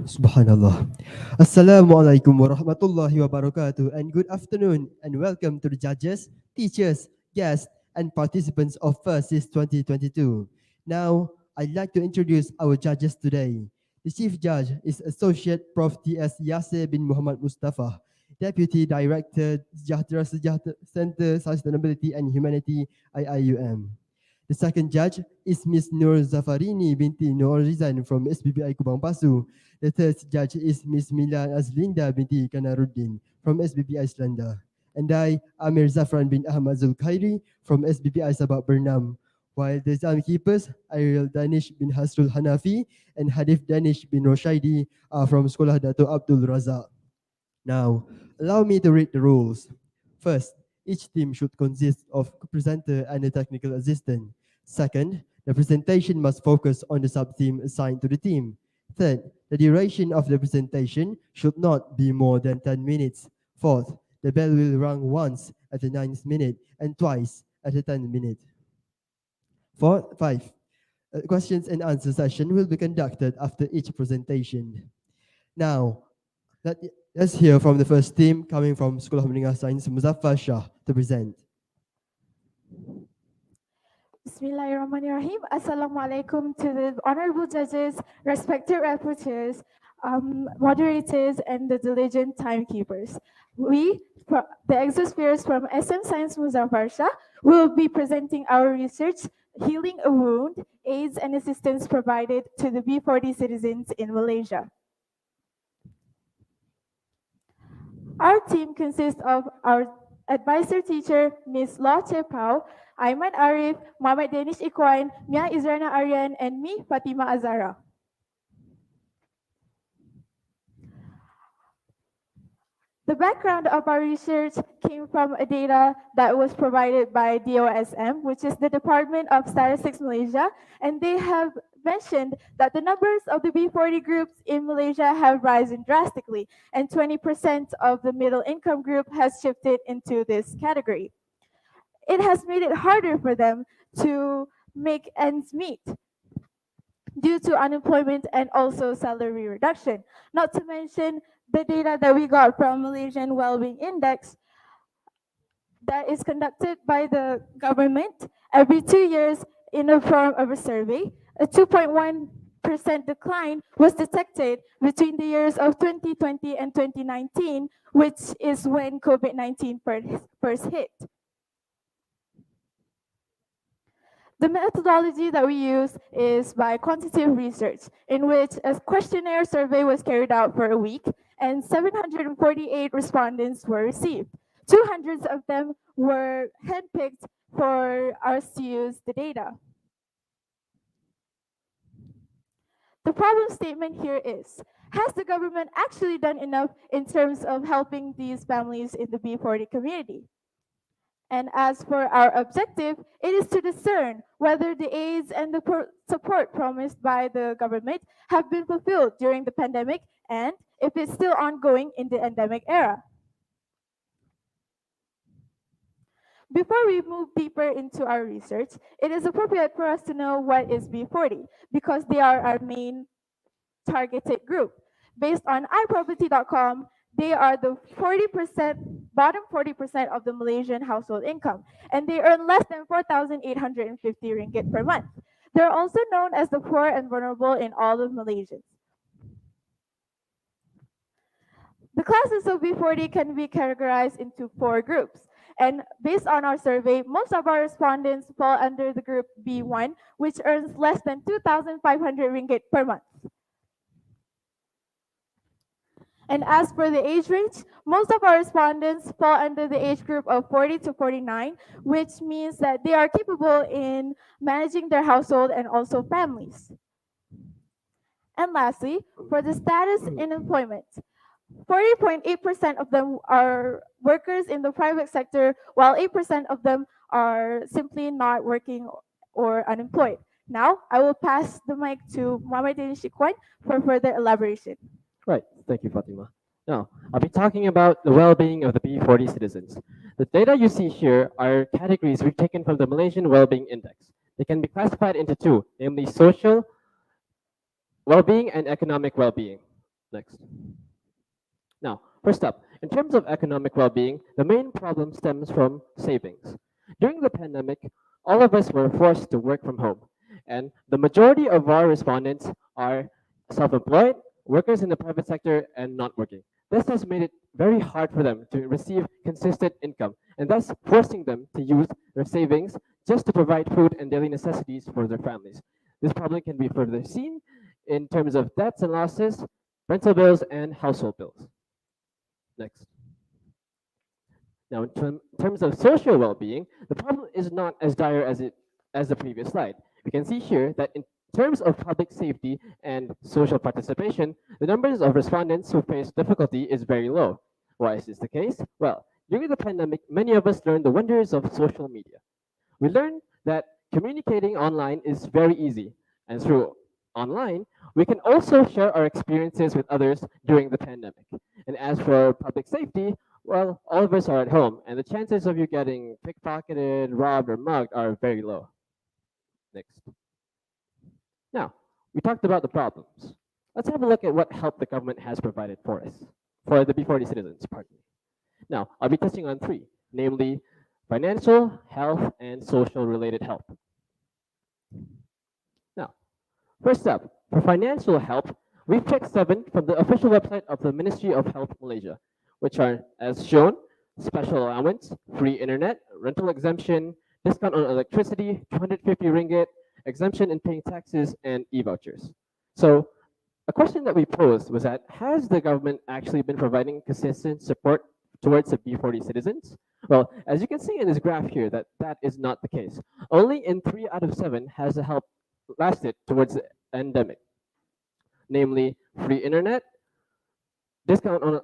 Subhanallah. Assalamualaikum warahmatullahi wabarakatuh, and good afternoon and welcome to the judges, teachers, guests, and participants of FRSIS 2022. Now, I'd like to introduce our judges today. The Chief Judge is Associate Prof. T.S. Yasir bin Muhammad Mustafa, Deputy Director, Sejahtera Center Sustainability and Humanity, IIUM. The second judge is Ms. Nur Zafarini binti Nur Rizan from SBBI Kubang Pasu. The third judge is Ms. Mila Azlinda binti Kanaruddin from SBBI Selanda. And I, Amir Zafran bin Ahmad Zulkhairi from SBBI Sabak Bernam. While the timekeepers, Ariel Danish bin Hasrul Hanafi and Hadif Danish bin Roshaidi are from Sekolah Dato Abdul Razak. Now, allow me to read the rules. First, each team should consist of a presenter and a technical assistant. Second, the presentation must focus on the sub-theme assigned to the team. Third, the duration of the presentation should not be more than 10 minutes. Fourth, the bell will ring once at the 9th minute and twice at the 10th minute. Five, questions and answer session will be conducted after each presentation. Now, let's hear from the first team coming from Sekolah Menengah Sains Muzaffar Shah to present. Bismillahirrahmanirrahim. Assalamualaikum to the honorable judges, respected rapporteurs, moderators, and the diligent timekeepers. We, the exospheres from SM Science Muzaffar Shah, will be presenting our research, Healing a Wound, AIDS and Assistance Provided to the B40 Citizens in Malaysia. Our team consists of our advisor teacher, Ms. Law Chepau, Aiman Arif, Muhammad Danish Ikwan, Mia Izrana Aryan, and me, Fatima Azara. The background of our research came from a data that was provided by DOSM, which is the Department of Statistics Malaysia, and they have mentioned that the numbers of the B40 groups in Malaysia have risen drastically, and 20% of the middle income group has shifted into this category. It has made it harder for them to make ends meet due to unemployment and also salary reduction. Not to mention the data that we got from Malaysian Wellbeing Index that is conducted by the government every 2 years in the form of a survey. A 2.1% decline was detected between the years of 2020 and 2019, which is when COVID-19 first hit. The methodology that we use is by quantitative research, in which a questionnaire survey was carried out for a week, and 748 respondents were received. 200 of them were handpicked for us to use the data. The problem statement here is, has the government actually done enough in terms of helping these families in the B40 community? And as for our objective, it is to discern whether the aids and the support promised by the government have been fulfilled during the pandemic and if it's still ongoing in the endemic era. Before we move deeper into our research, it is appropriate for us to know what is B40 because they are our main targeted group. Based on iProperty.com, they are the bottom 40% of the Malaysian household income, and they earn less than 4,850 ringgit per month. They're also known as the poor and vulnerable in all of Malaysians. The classes of B40 can be categorized into 4 groups. And based on our survey, most of our respondents fall under the group B1, which earns less than 2,500 ringgit per month. And as for the age range, most of our respondents fall under the age group of 40 to 49, which means that they are capable in managing their household and also families. And lastly, for the status in employment, 40.8% of them are workers in the private sector, while 8% of them are simply not working or unemployed. Now, I will pass the mic to Muhammad Danish Ikwan for further elaboration. Right, thank you, Fatima. Now, I'll be talking about the well-being of the B40 citizens. The data you see here are categories we've taken from the Malaysian Wellbeing Index. They can be classified into 2, namely social well-being and economic well-being. Next. Now, first up, in terms of economic well-being, the main problem stems from savings. During the pandemic, all of us were forced to work from home, and the majority of our respondents are self-employed, workers in the private sector, and not working. This has made it very hard for them to receive consistent income, and thus forcing them to use their savings just to provide food and daily necessities for their families. This problem can be further seen in terms of debts and losses, rental bills, and household bills. Next. Now, in terms of social well-being, the problem is not as dire as the previous slide. We can see here that in terms of public safety and social participation, the numbers of respondents who face difficulty is very low. Why is this the case? Well, during the pandemic, many of us learned the wonders of social media. We learned that communicating online is very easy, and through online, we can also share our experiences with others during the pandemic. And as for public safety, well, all of us are at home, and the chances of you getting pickpocketed, robbed, or mugged are very low. Next. Now, we talked about the problems. Let's have a look at what help the government has provided for us, for the B40 citizens, pardon me. Now, I'll be touching on three, namely financial, health, and social related help. Now, first up, for financial help, we've checked 7 from the official website of the Ministry of Health Malaysia, which are, as shown, special allowance, free internet, rental exemption, discount on electricity, 250 ringgit, exemption in paying taxes, and e-vouchers. So a question that we posed was that, has the government actually been providing consistent support towards the B40 citizens? Well, as you can see in this graph here, that is not the case. Only in 3 out of 7 has the help lasted towards the endemic, namely free internet, discount on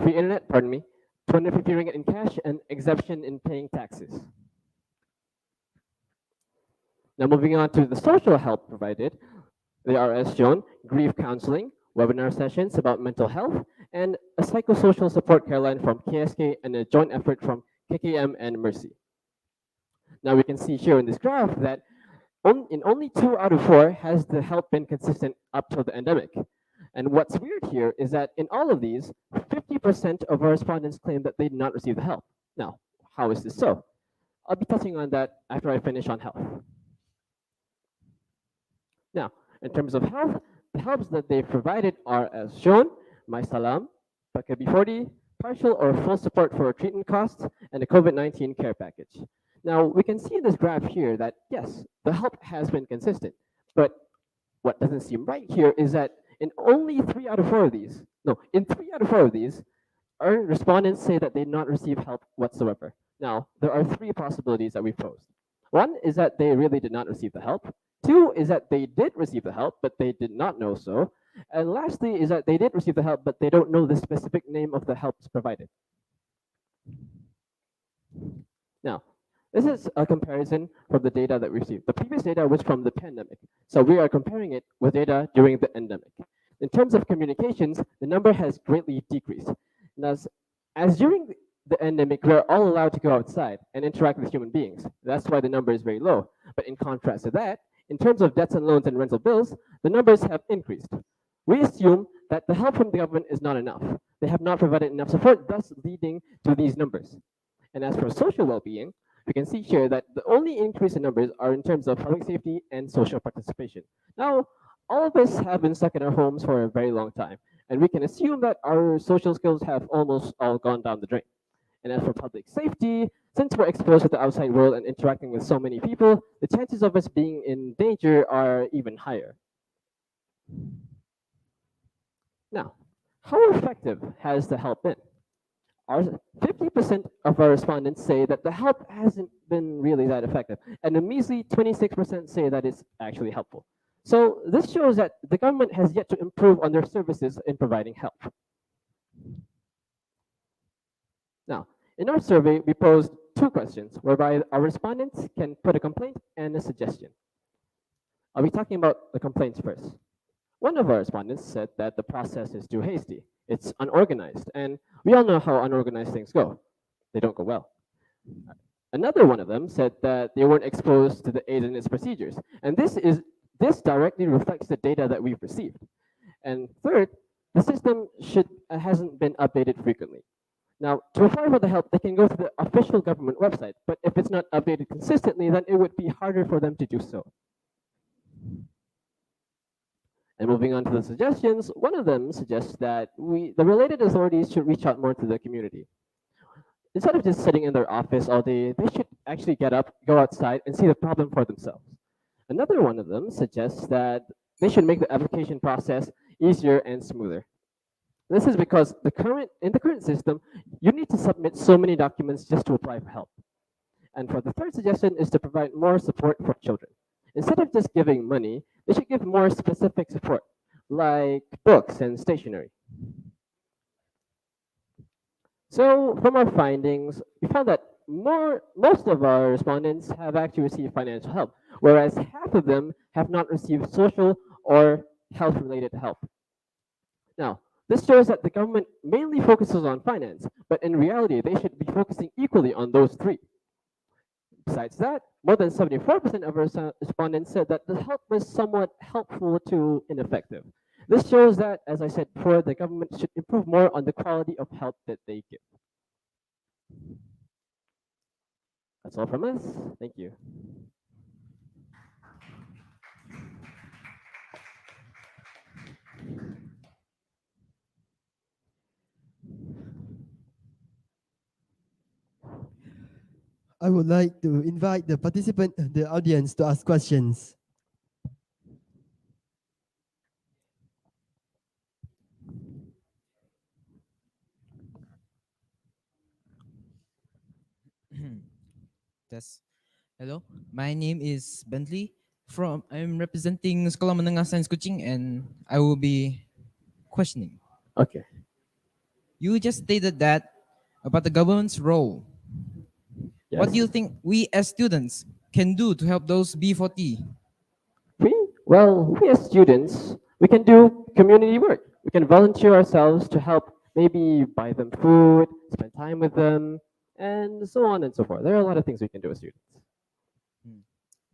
free internet, pardon me, 250 ringgit in cash, and exemption in paying taxes. Now moving on to the social help provided, they are as shown, grief counseling, webinar sessions about mental health, and a psychosocial support care line from KSK and a joint effort from KKM and Mercy. Now we can see here in this graph that in only 2 out of 4 has the help been consistent up till the endemic. And what's weird here is that in all of these, 50% of our respondents claim that they did not receive the help. Now, how is this so? I'll be touching on that after I finish on health. Now, in terms of health, the helps that they've provided are as shown, My Salam, Pakai B40, partial or full support for treatment costs, and a COVID-19 care package. Now, we can see in this graph here that, yes, the help has been consistent, but what doesn't seem right here is that in only 3 out of 4 of these, no, in 3 out of 4 of these, our respondents say that they did not receive help whatsoever. Now, there are 3 possibilities that we've posed. One is that they really did not receive the help. 2 is that they did receive the help, but they did not know so. And lastly is that they did receive the help, but they don't know the specific name of the helps provided. Now, this is a comparison from the data that we received. The previous data was from the pandemic, so we are comparing it with data during the endemic. In terms of communications, the number has greatly decreased. Now, as during the endemic, we are all allowed to go outside and interact with human beings. That's why the number is very low. But in contrast to that, in terms of debts and loans and rental bills, the numbers have increased. We assume that the help from the government is not enough. They have not provided enough support, thus leading to these numbers. And as for social well-being, we can see here that the only increase in numbers are in terms of public safety and social participation. Now, all of us have been stuck in our homes for a very long time, and we can assume that our social skills have almost all gone down the drain. And as for public safety, since we're exposed to the outside world and interacting with so many people, the chances of us being in danger are even higher. Now, how effective has the help been? 50% of our respondents say that the help hasn't been really that effective, and a measly 26% say that it's actually helpful. So this shows that the government has yet to improve on their services in providing help. Now, in our survey, we posed 2 questions whereby our respondents can put a complaint and a suggestion. I'll be talking about the complaints first. One of our respondents said that the process is too hasty. It's unorganized, and we all know how unorganized things go. They don't go well. Another one of them said that they weren't exposed to the aid and its procedures, and this directly reflects the data that we've received. And third, the system hasn't been updated frequently. Now, to apply for the help, they can go to the official government website, but if it's not updated consistently, then it would be harder for them to do so. And moving on to the suggestions, one of them suggests that the related authorities should reach out more to the community. Instead of just sitting in their office all day, they should actually get up, go outside, and see the problem for themselves. Another one of them suggests that they should make the application process easier and smoother. This is because in the current system, you need to submit so many documents just to apply for help. And for the third suggestion is to provide more support for children. Instead of just giving money, they should give more specific support, like books and stationery. So from our findings, we found that most of our respondents have actually received financial help, whereas half of them have not received social or health-related help. Now, this shows that the government mainly focuses on finance, but in reality, they should be focusing equally on those three. Besides that, more than 74% of our respondents said that the help was somewhat helpful to ineffective. This shows that, as I said before, the government should improve more on the quality of help that they give. That's all from us. Thank you. I would like to invite the audience to ask questions. Yes. Hello, my name is Bentley. I'm representing Sekolah Menengah Sains Kuching, and I will be questioning. Okay. You just stated that about the government's role. Yes. What do you think we as students can do to help those B40? We as students, we can do community work. We can volunteer ourselves to help maybe buy them food, spend time with them, and so on and so forth. There are a lot of things we can do as students.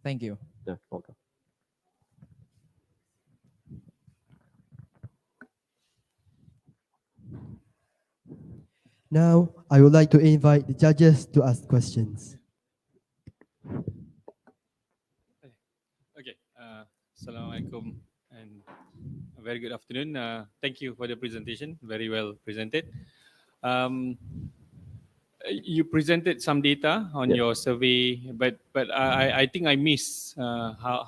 Thank you. Yeah, welcome. Now, I would like to invite the judges to ask questions. Okay. Assalamualaikum and a very good afternoon. Thank you for the presentation. Very well presented. You presented some data on your survey, but I think I missed how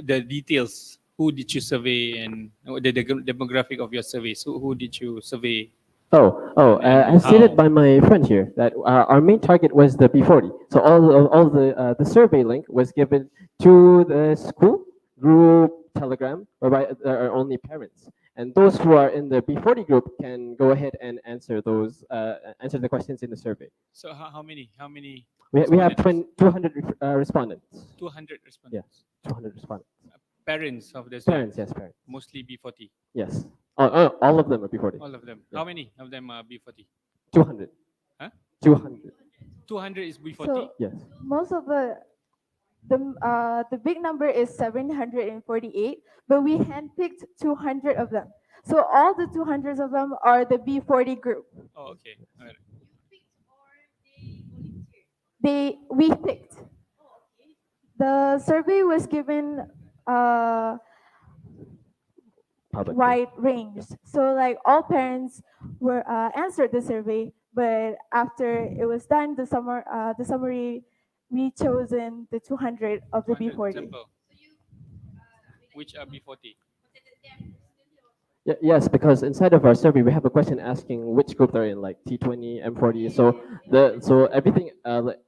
the details. Who did you survey and the demographic of your survey? So who did you survey? As stated by my friend here, that our main target was the B40. So all the survey link was given to the school group Telegram, whereby there are only parents, and those who are in the B40 group can go ahead and answer the questions in the survey. So how many? How many? We have 200 respondents. 200 respondents. Yes, 200 respondents. Parents of the Parents, yes, parents. Mostly B40. Yes. All of them are B40. All of them. Yeah. How many of them are B40? 200. Huh? 200. 200 is B40. So Yes. most of the big number is 748, but we handpicked 200 of them. So all the 200 of them are the B40 group. Oh, okay. All right. We picked. The survey was given Public. wide range. So like all parents were answered the survey, but after it was done, the summary, we chosen the 200 of the 200 B40. sample. Which are B40? Yes, because inside of our survey we have a question asking which group they're in, like T20, M40. So everything,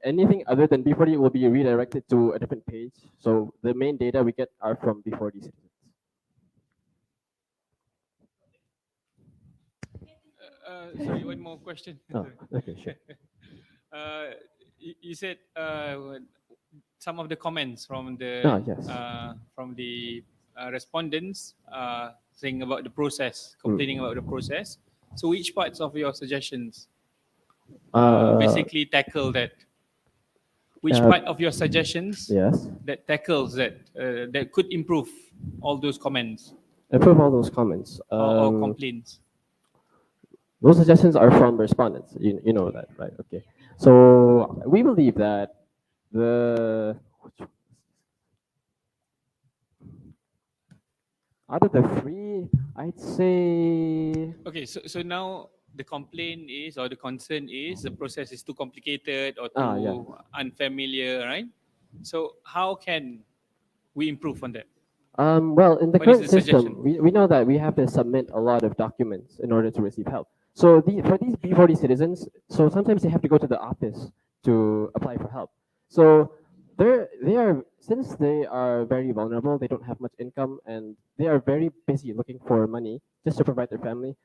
anything other than B40 will be redirected to a different page. So the main data we get are from B40 citizens. Sorry, one more question. Oh, okay, sure. You said some of the comments from the yes. Respondents saying about the process, complaining about the process. So which parts of your suggestions basically tackle that? Which part of your suggestions Yes. that tackles that that could improve all those comments? approve all those comments. or complaints? Those suggestions are from respondents. You know that, right? Okay. So we believe that the out of the three, I'd say Okay, so now the complaint is, or the concern is, the process is too complicated or yeah. too unfamiliar, right? So how can we improve on that? Well, in the What is current the system, suggestion? we know that we have to submit a lot of documents in order to receive help. So for these B40 citizens, so sometimes they have to go to the office to apply for help. So they are, since they are very vulnerable, they don't have much income, and they are very busy looking for money just to provide their family.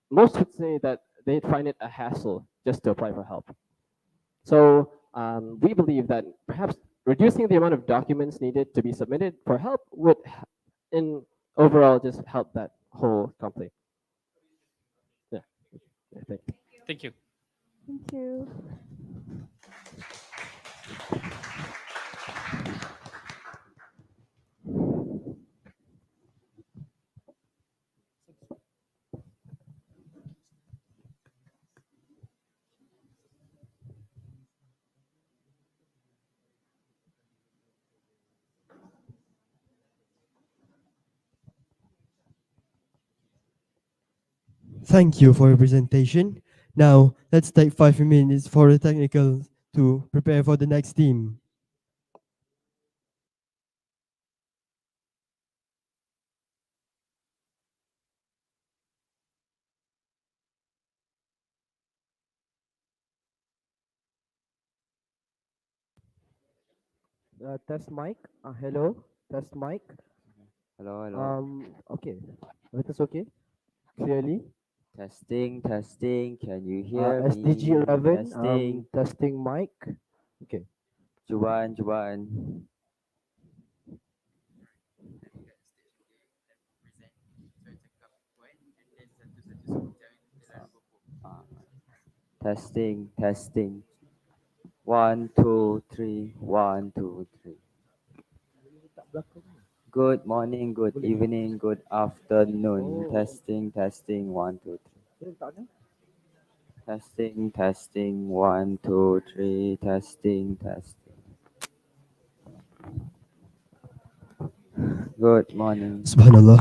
Most would say that they find it a hassle just to apply for help. So we believe that perhaps reducing the amount of documents needed to be submitted for help would, in overall, just help that whole conflict. Yeah, I think. Thank you. Thank you. Thank you for your presentation. Now, let's take 5 minutes for the technical to prepare for the next team. Test mic. Hello. Test mic. Hello, hello. Okay. Is okay? Clearly. Testing, testing. Can you hear SDG me? 11. Testing. Testing mic. Okay. Juan, Juan. Uh, testing, testing. 1, 2, 3. 1, 2, 3. Good morning, good evening, good afternoon. Testing, testing. 1, 2, 3. Testing, testing. 1, 2, 3. Testing, testing. Good morning. Subhanallah.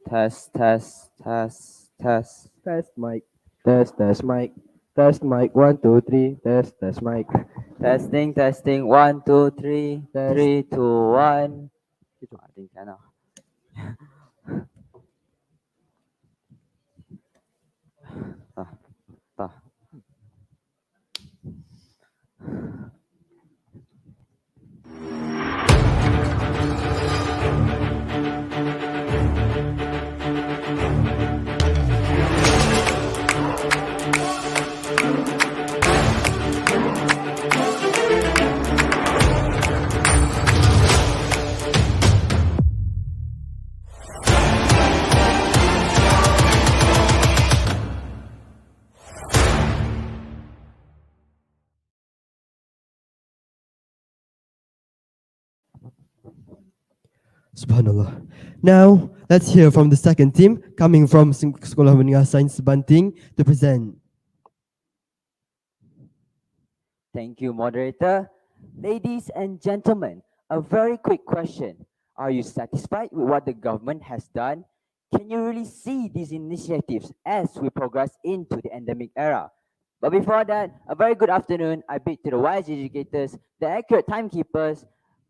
Test, test, test, test. Test mic. Test mic. Test mic. 1, 2, 3. Test mic. Testing, testing. 1, 2, 3. Test. 3, 2, 1. I think can now. Tah, tah. Subhanallah. Now, let's hear from the second team coming from Sekolah Menengah Sains Banting to present. Thank you, moderator. Ladies and gentlemen, a very quick question. Are you satisfied with what the government has done? Can you really see these initiatives as we progress into the endemic era? But before that, a very good afternoon. I bid to the wise educators, the accurate timekeepers,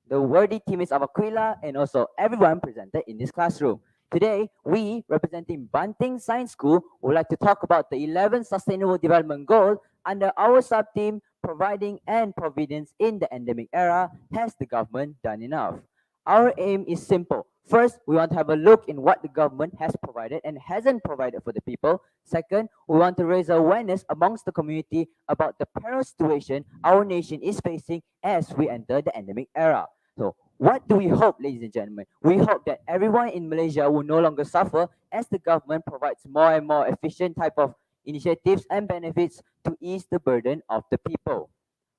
the worthy teammates of Aquila, and also everyone presented in this classroom. Today, we, representing Banting Science School, would like to talk about the 11 Sustainable Development Goals under our sub-team, Providing and Providence in the Endemic Era. Has the government done enough? Our aim is simple. First, we want to have a look in what the government has provided and hasn't provided for the people. Second, we want to raise awareness amongst the community about the perilous situation our nation is facing as we enter the endemic era. So, what do we hope, ladies and gentlemen? We hope that everyone in Malaysia will no longer suffer as the government provides more and more efficient type of initiatives and benefits to ease the burden of the people.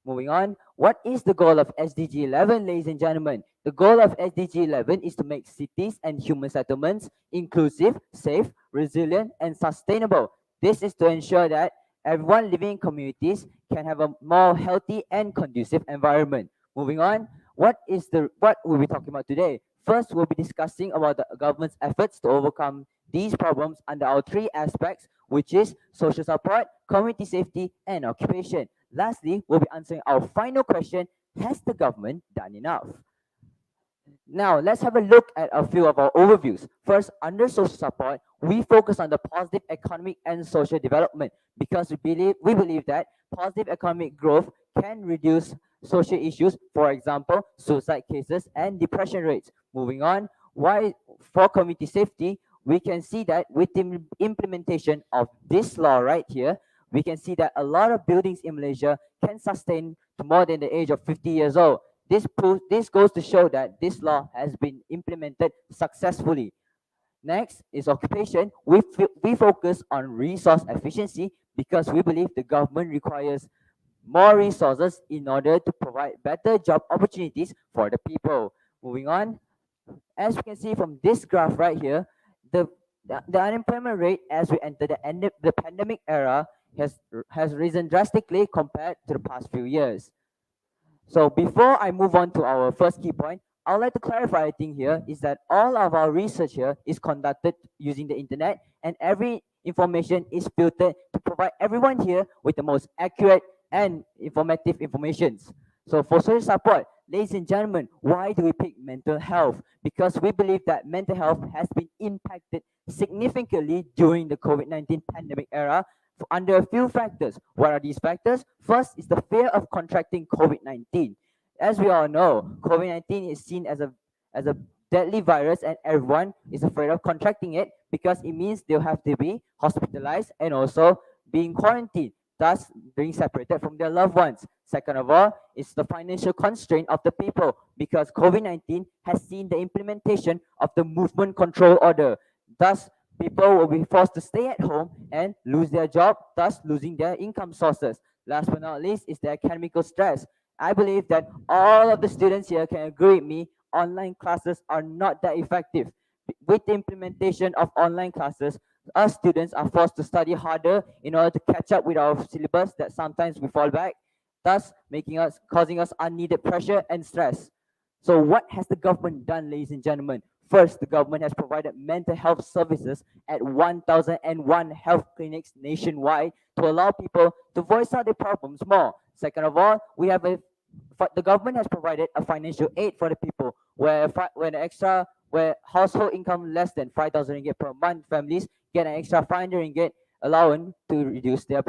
Moving on, what is the goal of SDG 11, ladies and gentlemen? The goal of SDG 11 is to make cities and human settlements inclusive, safe, resilient, and sustainable. This is to ensure that everyone living in communities can have a more healthy and conducive environment. Moving on, what we'll be talking about today? First, we'll be discussing about the government's efforts to overcome these problems under our three aspects, which is social support, community safety, and occupation. Lastly, we'll be answering our final question: has the government done enough? Now, let's have a look at a few of our overviews. First, under social support, we focus on the positive economic and social development because we believe that positive economic growth can reduce social issues, for example, suicide cases and depression rates. Moving on, why for community safety, we can see that with the implementation of this law right here, we can see that a lot of buildings in Malaysia can sustain to more than the age of 50 years old. This goes to show that this law has been implemented successfully. Next is occupation. We focus on resource efficiency because we believe the government requires more resources in order to provide better job opportunities for the people. Moving on, as we can see from this graph right here, the the unemployment rate as we enter the pandemic era has risen drastically compared to the past few years. So before I move on to our first key point, I would like to clarify a thing here is that all of our research here is conducted using the internet, and every information is filtered to provide everyone here with the most accurate and informative informations. So for social support, ladies and gentlemen, why do we pick mental health? Because we believe that mental health has been impacted significantly during the COVID-19 pandemic era under a few factors. What are these factors? First is the fear of contracting COVID-19. As we all know, COVID-19 is seen as a deadly virus, and everyone is afraid of contracting it because it means they'll have to be hospitalized and also being quarantined, thus being separated from their loved ones. Second of all, it's the financial constraint of the people because COVID-19 has seen the implementation of the movement control order. Thus, people will be forced to stay at home and lose their job, thus losing their income sources. Last but not least is the academical stress. I believe that all of the students here can agree with me, online classes are not that effective. With the implementation of online classes, us students are forced to study harder in order to catch up with our syllabus that sometimes we fall back, thus causing us unneeded pressure and stress. So what has the government done, ladies and gentlemen? First, the government has provided mental health services at 1,001 health clinics nationwide to allow people to voice out their problems more. Second of all, the government has provided a financial aid for the people where household income less than 5,000 ringgit per month families get an extra 500 ringgit allowance to reduce their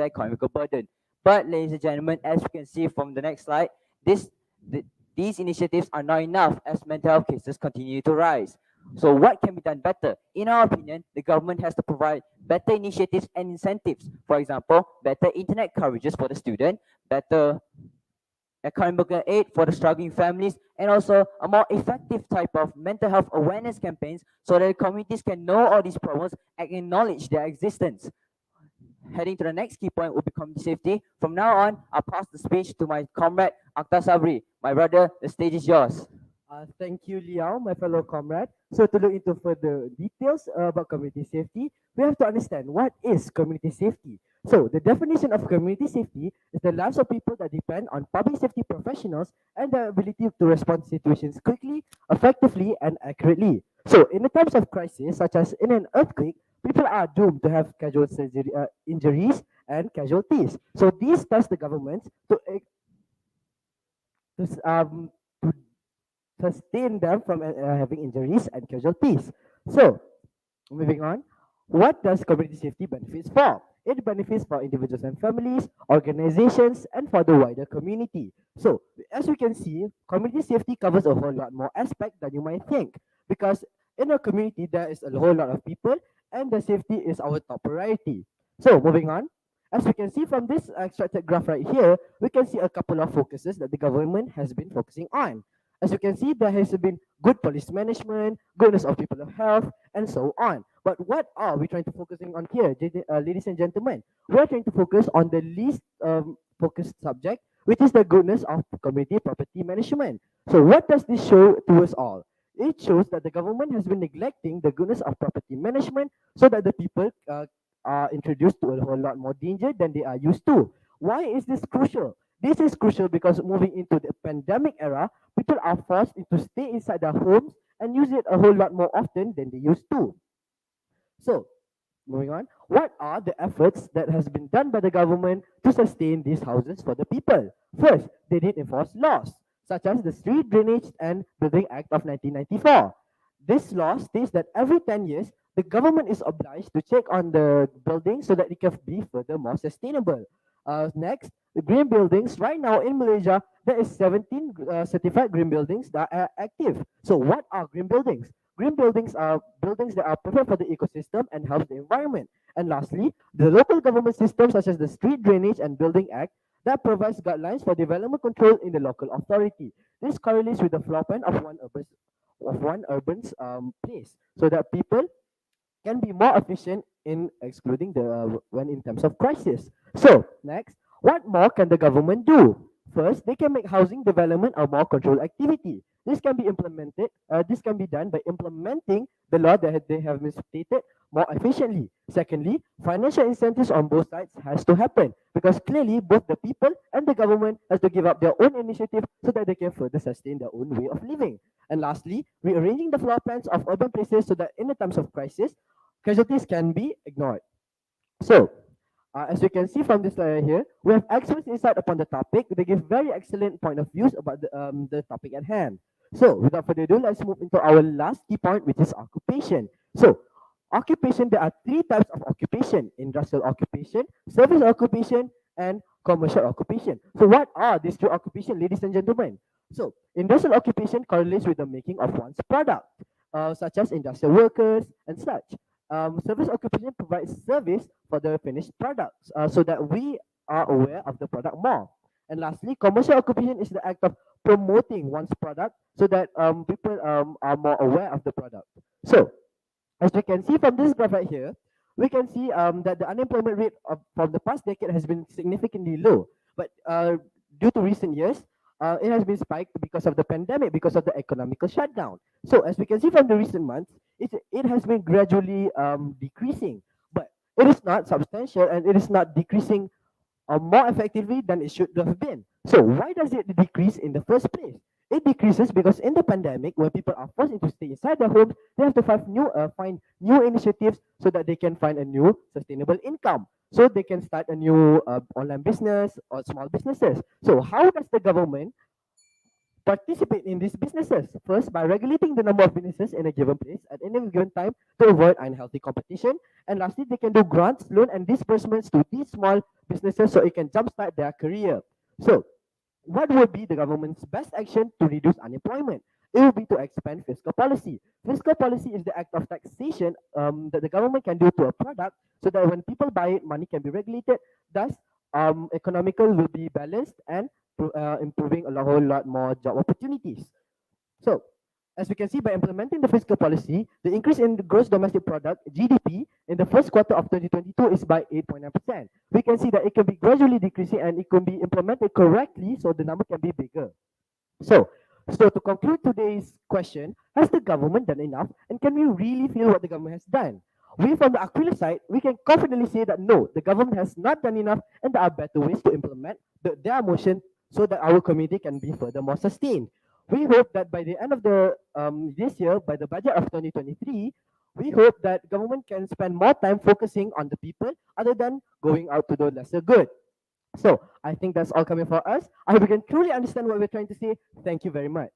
economical burden. But ladies and gentlemen, as you can see from the next slide, these initiatives are not enough as mental health cases continue to rise. So what can be done better? In our opinion, the government has to provide better initiatives and incentives. For example, better internet coverages for the student, better economic aid for the struggling families, and also a more effective type of mental health awareness campaigns so that communities can know all these problems and acknowledge their existence. Heading to the next key point will be community safety. From now on, I'll pass the speech to my comrade Akhtar Sabri. My brother, the stage is yours. Thank you, Liao, my fellow comrade. So to look into further details about community safety, we have to understand what is community safety. So the definition of community safety is the lives of people that depend on public safety professionals and their ability to respond to situations quickly, effectively, and accurately. So in the times of crisis, such as in an earthquake, people are doomed to have injuries and casualties. So this task the government to sustain them from having injuries and casualties. So, moving on, what does community safety benefits for? It benefits for individuals and families, organizations, and for the wider community. So, as we can see, community safety covers a whole lot more aspect than you might think, because in a community there is a whole lot of people, and the safety is our top priority. So, moving on, as we can see from this extracted graph right here, we can see a couple of focuses that the government has been focusing on. As you can see, there has been good policy management, goodness of people of health, and so on. But what are we trying to focusing on here, ladies and gentlemen? We're trying to focus on the least focused subject, which is the goodness of community property management. So what does this show to us all? It shows that the government has been neglecting the goodness of property management so that the people are introduced to a whole lot more danger than they are used to. Why is this crucial? This is crucial because moving into the pandemic era, people are forced to stay inside their homes and use it a whole lot more often than they used to. So, moving on, what are the efforts that has been done by the government to sustain these houses for the people? First, they did enforce laws, such as the Street Drainage and Building Act of 1994. This law states that every 10 years, the government is obliged to check on the building so that it can be further more sustainable. Next, the green buildings. Right now in Malaysia, there is 17 certified green buildings that are active. So what are green buildings? Green buildings are buildings that are perfect for the ecosystem and help the environment. And lastly, the local government systems such as the Street Drainage and Building Act that provides guidelines for development control in the local authority. This correlates with the floor plan of one urban's place, so that people can be more efficient in excluding the when in terms of crisis. So next, what more can the government do? First, they can make housing development a more controlled activity. This can be implemented. This can be done by implementing the law that they have stated more efficiently. Secondly, financial incentives on both sides has to happen because clearly both the people and the government has to give up their own initiative so that they can further sustain their own way of living. And lastly, rearranging the floor plans of urban places so that in the times of crisis, casualties can be ignored. So, as you can see from this slide here, we have experts insight upon the topic. They give very excellent point of views about the topic at hand. So, without further ado, let's move into our last key point, which is occupation. So, occupation, there are three types of occupation: industrial occupation, service occupation, and commercial occupation. So, what are these three occupations, ladies and gentlemen? So, industrial occupation correlates with the making of one's product, such as industrial workers and such. Service occupation provides service for the finished products so that we are aware of the product more. And lastly, commercial occupation is the act of promoting one's product so that people are more aware of the product. So, as we can see from this graph right here, we can see that the unemployment rate from the past decade has been significantly low. But due to recent years, it has been spiked because of the pandemic, because of the economical shutdown. So as we can see from the recent months, it has been gradually decreasing. But it is not substantial and it is not decreasing more effectively than it should have been. So why does it decrease in the first place? It decreases because in the pandemic, when people are forced to stay inside their homes, they have to find new initiatives so that they can find a new sustainable income. So they can start a new online business or small businesses. So how does the government participate in these businesses? First, by regulating the number of businesses in a given place at any given time to avoid unhealthy competition. And lastly, they can do grants, loan, and disbursements to these small businesses so it can jumpstart their career. So, what would be the government's best action to reduce unemployment? It would be to expand fiscal policy. Fiscal policy is the act of taxation that the government can do to a product so that when people buy it, money can be regulated. Thus, economical will be balanced and improving a whole lot more job opportunities. So, as we can see, by implementing the fiscal policy, the increase in the gross domestic product (GDP) in the first quarter of 2022 is by 8.9%. We can see that it can be gradually decreasing and it can be implemented correctly, so the number can be bigger. So, to conclude today's question, has the government done enough, and can we really feel what the government has done? We, from the Aquila side, we can confidently say that no, the government has not done enough, and there are better ways to implement their motion so that our community can be furthermore sustained. We hope that by the end of this year, by the budget of 2023, we hope that government can spend more time focusing on the people other than going out to the lesser good. So I think that's all coming for us. I hope you can truly understand what we're trying to say. Thank you very much.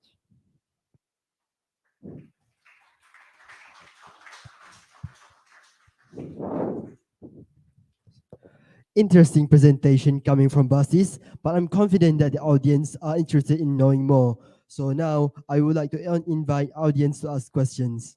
Interesting presentation coming from Basis, but I'm confident that the audience are interested in knowing more. So now I would like to invite audience to ask questions.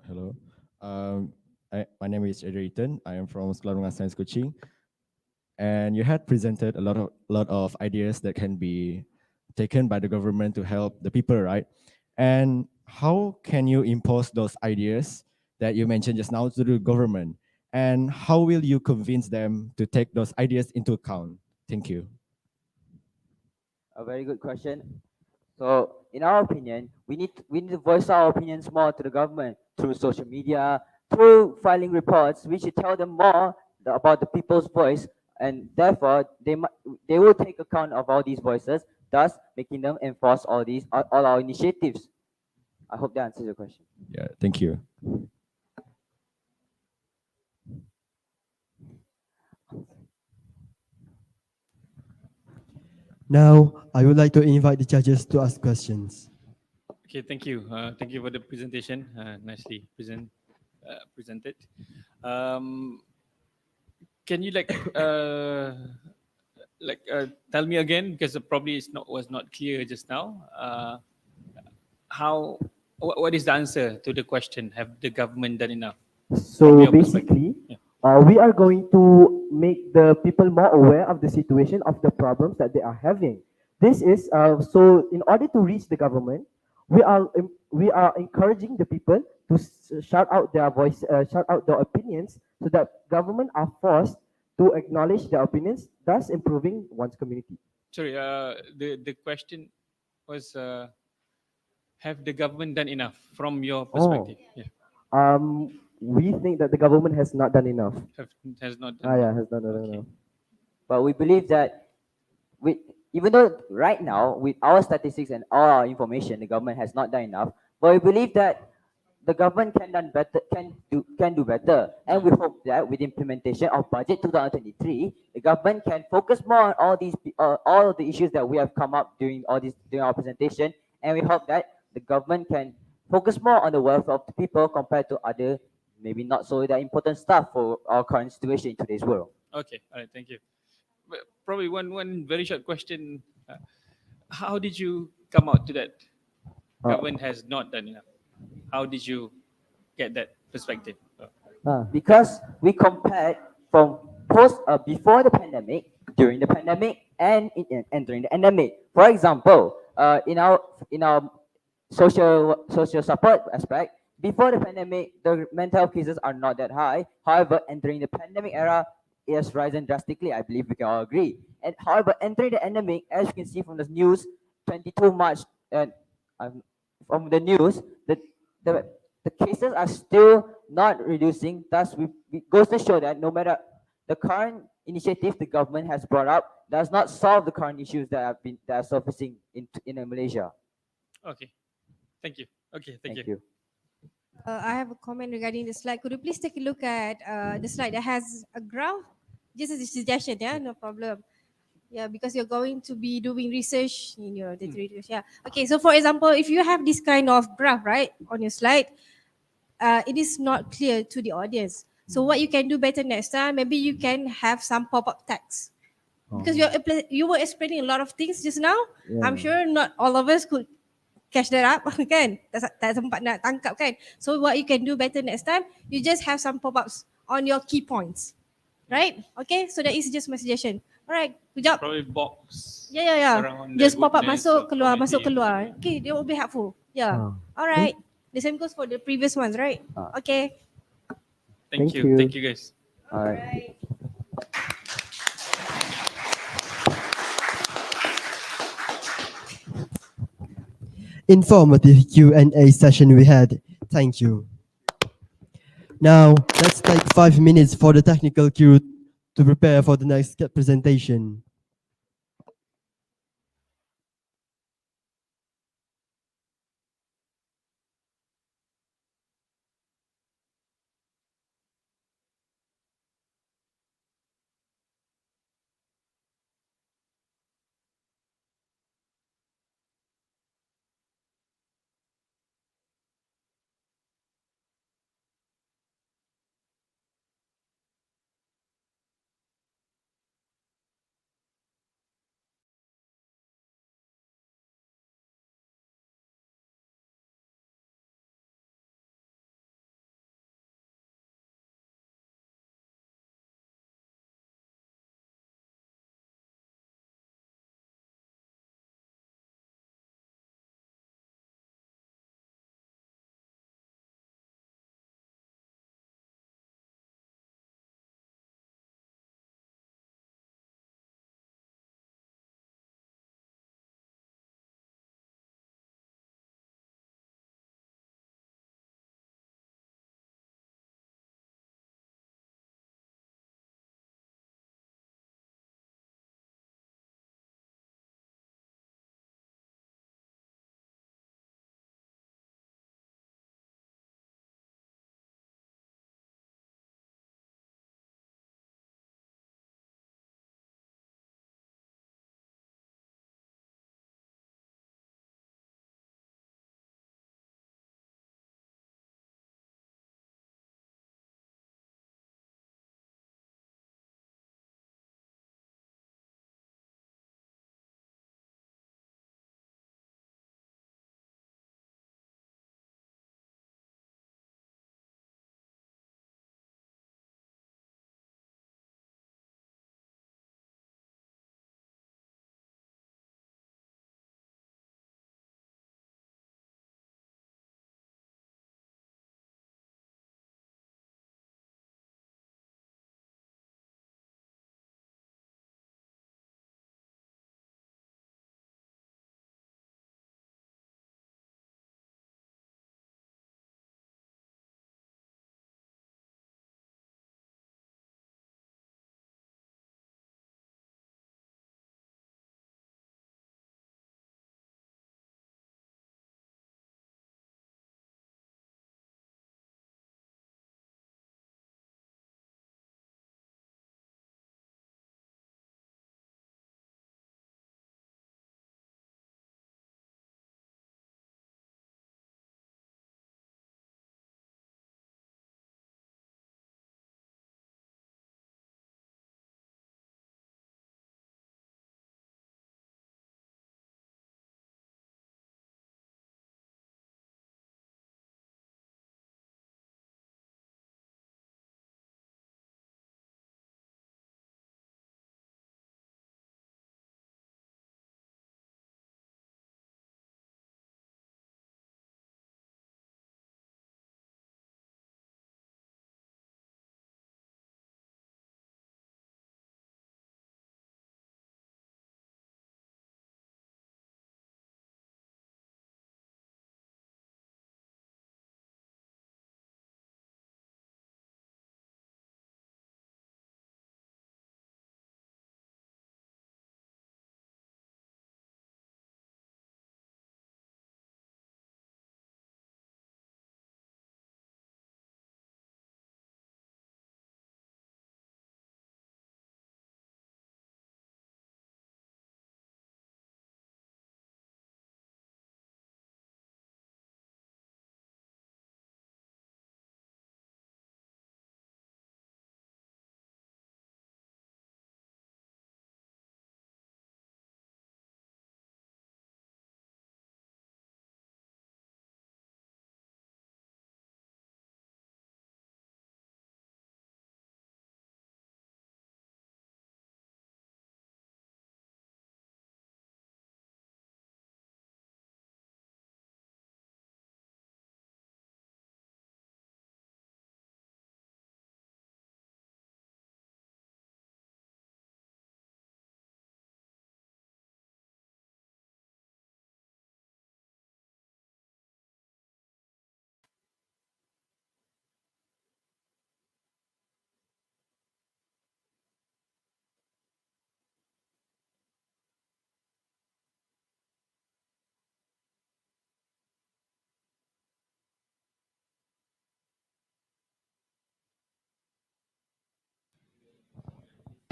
Hello. My name is Adrian. I am from Sekolah Menengah Sains Kuching. and you had presented a lot of ideas that can be taken by the government to help the people, right? And how can you impose those ideas that you mentioned just now to the government? And how will you convince them to take those ideas into account? Thank you. A very good question. So, in our opinion, we need to voice our opinions more to the government through social media, through filing reports. We should tell them more about the people's voice, and therefore they will take account of all these voices, thus making them enforce all our initiatives. I hope that answers your question. Yeah, thank you. Now, I would like to invite the judges to ask questions. Okay, thank you. Thank you for the presentation. Nicely presented. Um, can you tell me again, because probably it's not was not clear just now. How what is the answer to the question? Have the government done enough? From So your perspective. basically, Yeah. we are going to make the people more aware of the situation of the problems that they are having. This is so in order to reach the government, we are encouraging the people to shout out their voice, shout out their opinions, so that government are forced to acknowledge their opinions, thus improving one's community. Sorry. The question was, have the government done enough from your perspective? Yeah. We think that the government has not done enough. Have, has not Ah, done yeah, enough. has not done Okay. enough. But we believe that we, even though right now with our statistics and all our information, the government has not done enough. But we believe that the government can done better, can do better, and we hope that with implementation of budget 2023, the government can focus more on all of the issues that we have come up during our presentation, and we hope that the government can focus more on the welfare of the people compared to other maybe not so that important stuff for our current situation in today's world. Okay. All right. Thank you. But probably one very short question. How did you come out to that? Government has not done enough. How did you get that perspective? Because we compared from before the pandemic, during the pandemic, and during the endemic. For example, in our social support aspect, before the pandemic, the mental health cases are not that high. However, entering the pandemic era, it has risen drastically. I believe we can all agree. And however, entering the endemic, as you can see from the news, 22 March, and from the news, the the cases are still not reducing. Thus, it goes to show that no matter the current initiative the government has brought up, does not solve the current issues that are surfacing in Malaysia. Okay. Thank you. Okay. Thank you. you. I have a comment regarding the slide. Could you please take a look at the slide that has a graph? Just as a suggestion, yeah, no problem. Yeah, because you're going to be doing research in your data research. Yeah. Okay, so for example, if you have this kind of graph, right, on your slide, it is not clear to the audience. So what you can do better next time, maybe you can have some pop-up text. Because you were explaining a lot of things just now. I'm sure not all of us could catch that up kan, tak sempat nak tangkap kan. So what you can do better next time, you just have some pop-ups on your key points, right? Okay, so that is just my suggestion. Alright, good job. Probably box. Yeah. around the Just pop up goodness masuk of community. keluar. Okay, that will be helpful. Yeah. Alright. The same goes for the previous ones, right? Okay. Thank Thank you. you. Thank you, guys. All right. Informative Q&A session we had. Thank you. Now, let's take 5 minutes for the technical crew to prepare for the next presentation.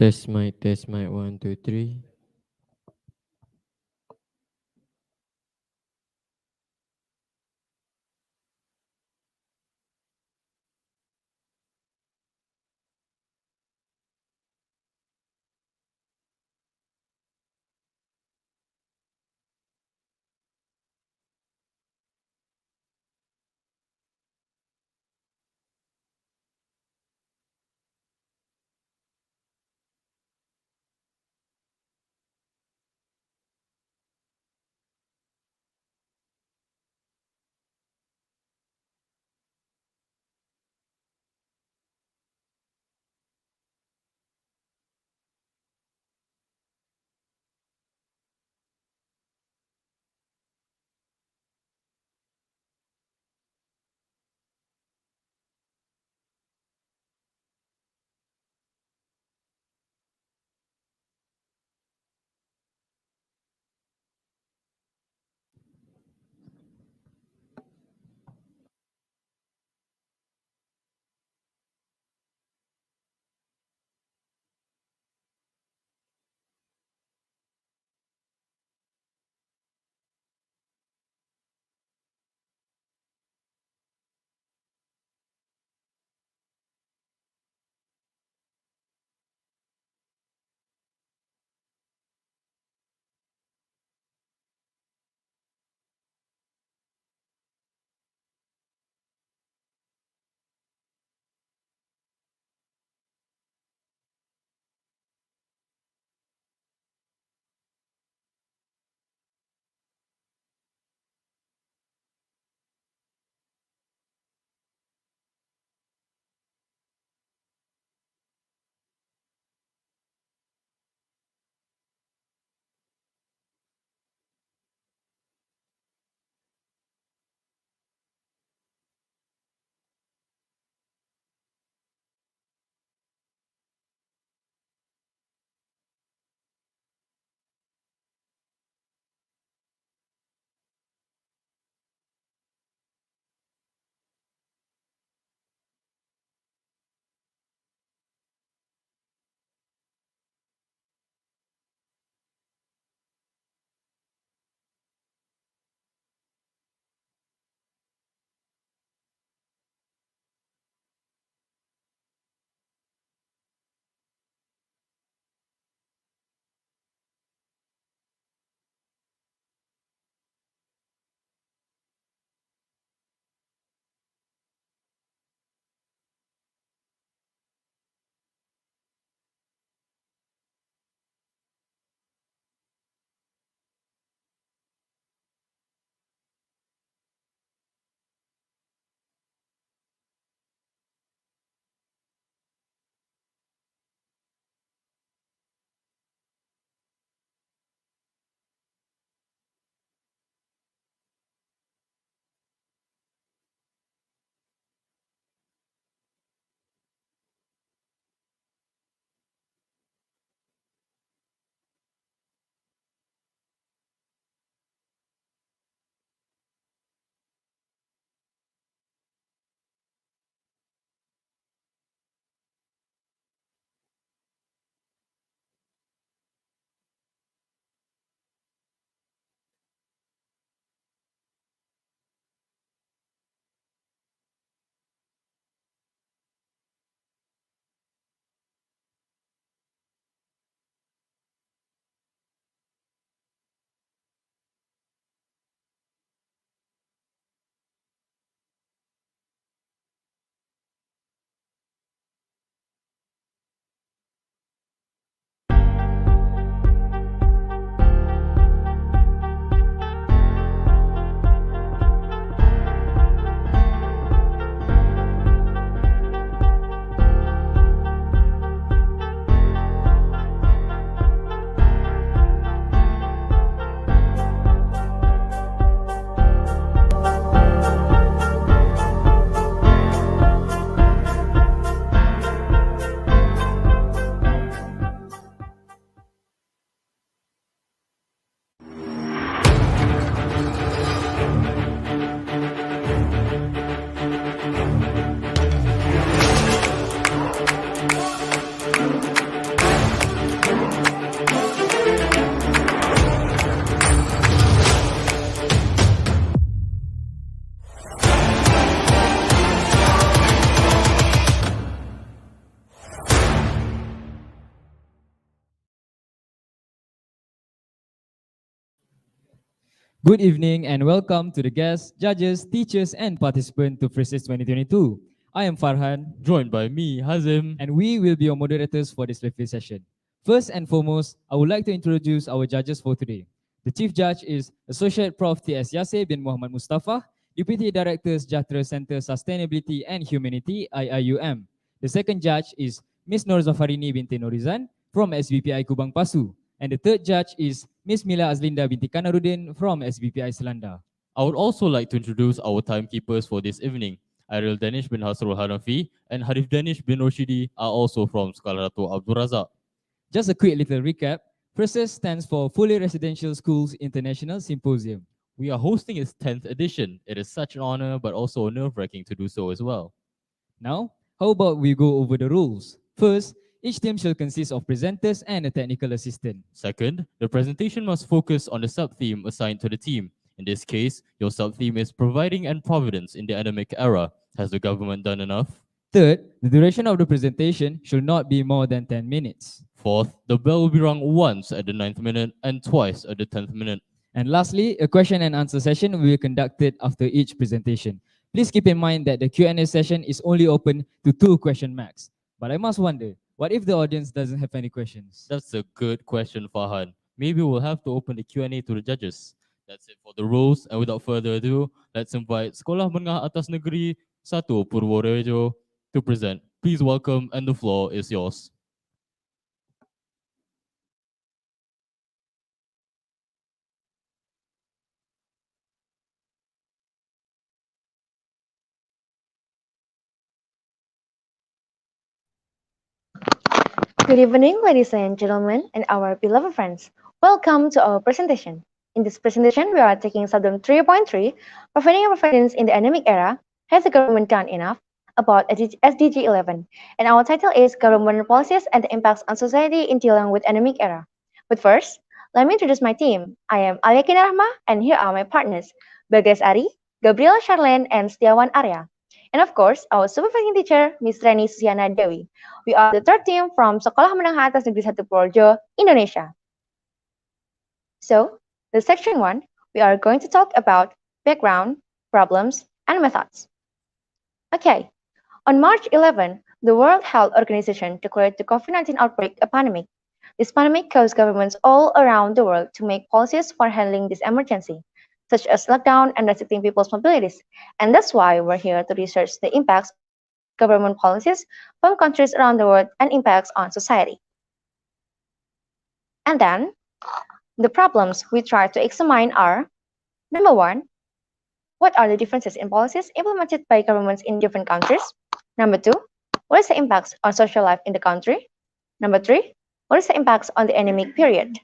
Test mic, 1, 2, 3. Good evening and welcome to the guests, judges, teachers, and participants to FRSIS 2022. I am Farhan, Joined by me, Hazim. and we will be your moderators for this lively session. First and foremost, I would like to introduce our judges for today. The Chief Judge is Associate Prof. T.S. Yasir bin Muhammad Mustafa, Deputy Director, Sejahtera Center Sustainability and Humanity, IIUM. The second judge is Ms. Nur Zafarini binti Norizan from SBPI Kubang Pasu. And the third judge is Ms. Mila Azlinda binti Kanaruddin from SBPI Selanda. I would also like to introduce our timekeepers for this evening. Ariel Danish bin Hasrul Hanafi and Harif Danish bin Roshidi are also from Sekolah Ratu Abdul Razak. Just a quick little recap. FRSIS stands for Fully Residential Schools International Symposium. We are hosting its 10th edition. It is such an honor, but also nerve-wracking to do so as well. Now, how about we go over the rules? First, each team shall consist of presenters and a technical assistant. Second, the presentation must focus on the sub-theme assigned to the team. In this case, your sub-theme is Providing and Providence in the Endemic Era. Has the government done enough? Third, the duration of the presentation should not be more than 10 minutes. Fourth, the bell will be rung once at the 9th minute and twice at the 10th minute. And lastly, a question and answer session will be conducted after each presentation. Please keep in mind that the Q&A session is only open to 2 question max. But I must wonder, what if the audience doesn't have any questions? That's a good question, Farhan. Maybe we'll have to open the Q&A to the judges. That's it for the rules, and without further ado, let's invite Sekolah Menengah Atas Negeri 1 Purworejo to present. Please welcome, and the floor is yours. Good evening, ladies and gentlemen, and our beloved friends. Welcome to our presentation. In this presentation, we are taking subject 3.3, Providing and Providence in the Endemic Era. Has the government done enough? About SDG 11. And our title is Government Policies and the Impacts on Society in Dealing with Endemic Era. But first, let me introduce my team. I am Alia Kinarahma, and here are my partners, Bagas Ari, Gabriela Charlene, and Setiawan Arya. And of course, our supervising teacher, Ms. Reni Susiana Dewi. We are the third team from Sekolah Menengah Atas Negeri 1 Purworejo, Indonesia. So, the section 1, we are going to talk about background, problems, and methods. Okay, on March 11, the World Health Organization declared the COVID-19 outbreak a pandemic. This pandemic caused governments all around the world to make policies for handling this emergency, such as lockdown and restricting people's mobilities. And that's why we're here to research the impacts of government policies from countries around the world and impacts on society. And then, the problems we try to examine are, number 1, what are the differences in policies implemented by governments in different countries? Number 2, what is the impacts on social life in the country? Number 3, what is the impacts on the endemic period?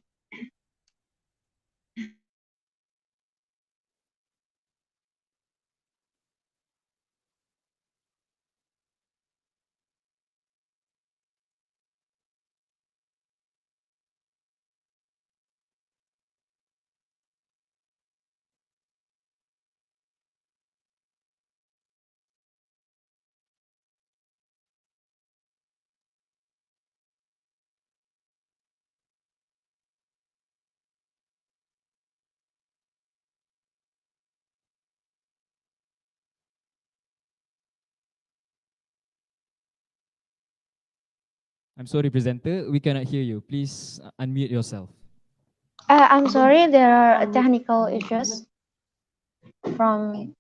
I'm sorry, presenter, we cannot hear you. Please unmute yourself. I'm sorry, there are technical issues from...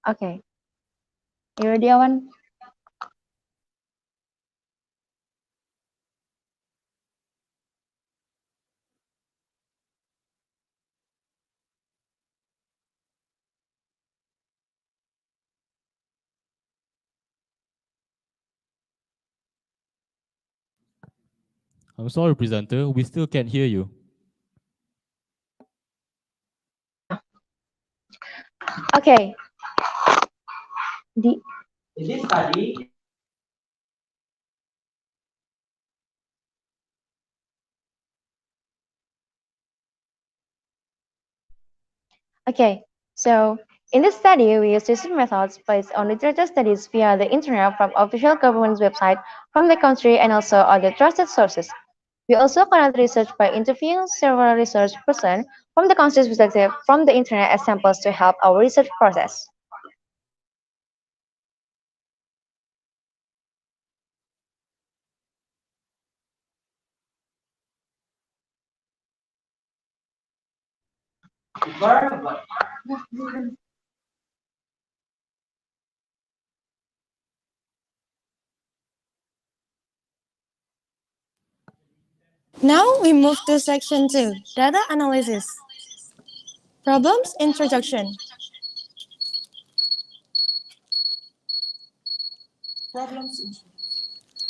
Okay. You ready, Awan? I'm sorry, presenter, we still can't hear you. Okay. Okay, so in this study, we use research methods based on literature studies via the internet from official government's website from the country and also other trusted sources. We also conduct research by interviewing several research persons from the country's perspective from the internet as samples to help our research process. Now we move to section 2, data analysis. Problems introduction.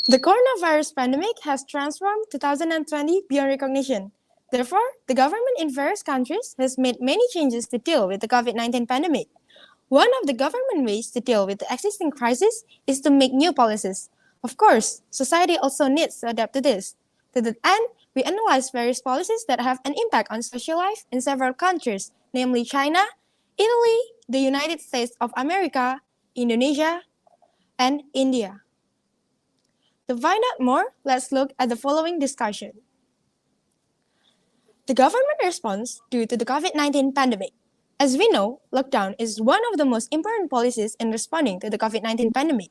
The coronavirus pandemic has transformed 2020 beyond recognition. Therefore, the government in various countries has made many changes to deal with the COVID-19 pandemic. One of the government ways to deal with the existing crisis is to make new policies. Of course, society also needs to adapt to this. To that end, we analyze various policies that have an impact on social life in several countries, namely China, Italy, the United States of America, Indonesia, and India. To find out more, let's look at the following discussion. The government response due to the COVID-19 pandemic. As we know, lockdown is one of the most important policies in responding to the COVID-19 pandemic.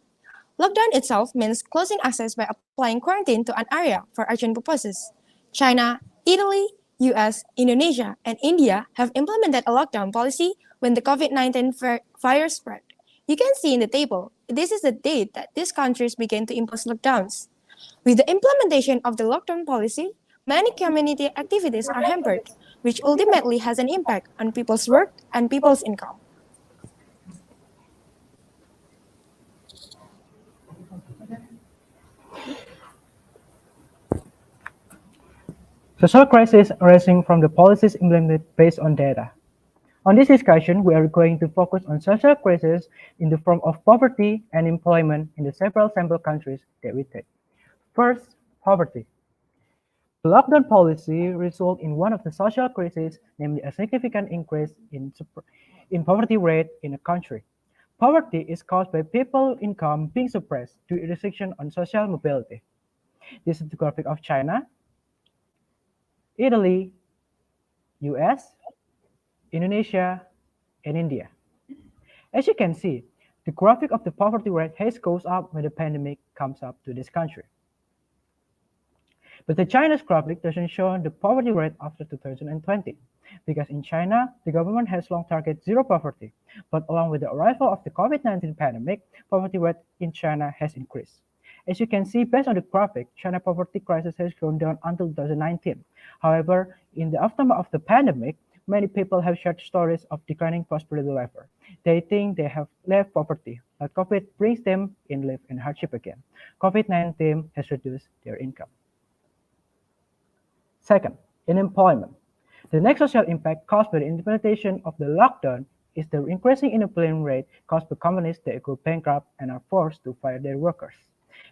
Lockdown itself means closing access by applying quarantine to an area for urgent purposes. China, Italy, US, Indonesia, and India have implemented a lockdown policy when the COVID-19 virus spread. You can see in the table, this is the date that these countries began to impose lockdowns. With the implementation of the lockdown policy, many community activities are hampered, which ultimately has an impact on people's work and people's income. Social crisis arising from the policies implemented based on data. On this discussion, we are going to focus on social crisis in the form of poverty and employment in the several sample countries that we take. First, poverty. The lockdown policy resulted in one of the social crises, namely a significant increase in poverty rate in a country. Poverty is caused by people income being suppressed due to restriction on social mobility. This is the graphic of China, Italy, US, Indonesia, and India. As you can see, the graphic of the poverty rate has goes up when the pandemic comes up to this country. But the China's graphic doesn't show the poverty rate after 2020, because in China, the government has long targeted zero poverty, but along with the arrival of the COVID-19 pandemic, poverty rate in China has increased. As you can see, based on the graphic, China poverty crisis has gone down until 2019. However, in the aftermath of the pandemic, many people have shared stories of declining prosperity level. They think they have left poverty, but COVID brings them in live in hardship again. COVID-19 has reduced their income. Second, unemployment. The next social impact caused by the implementation of the lockdown is the increasing unemployment rate caused by companies that go bankrupt and are forced to fire their workers.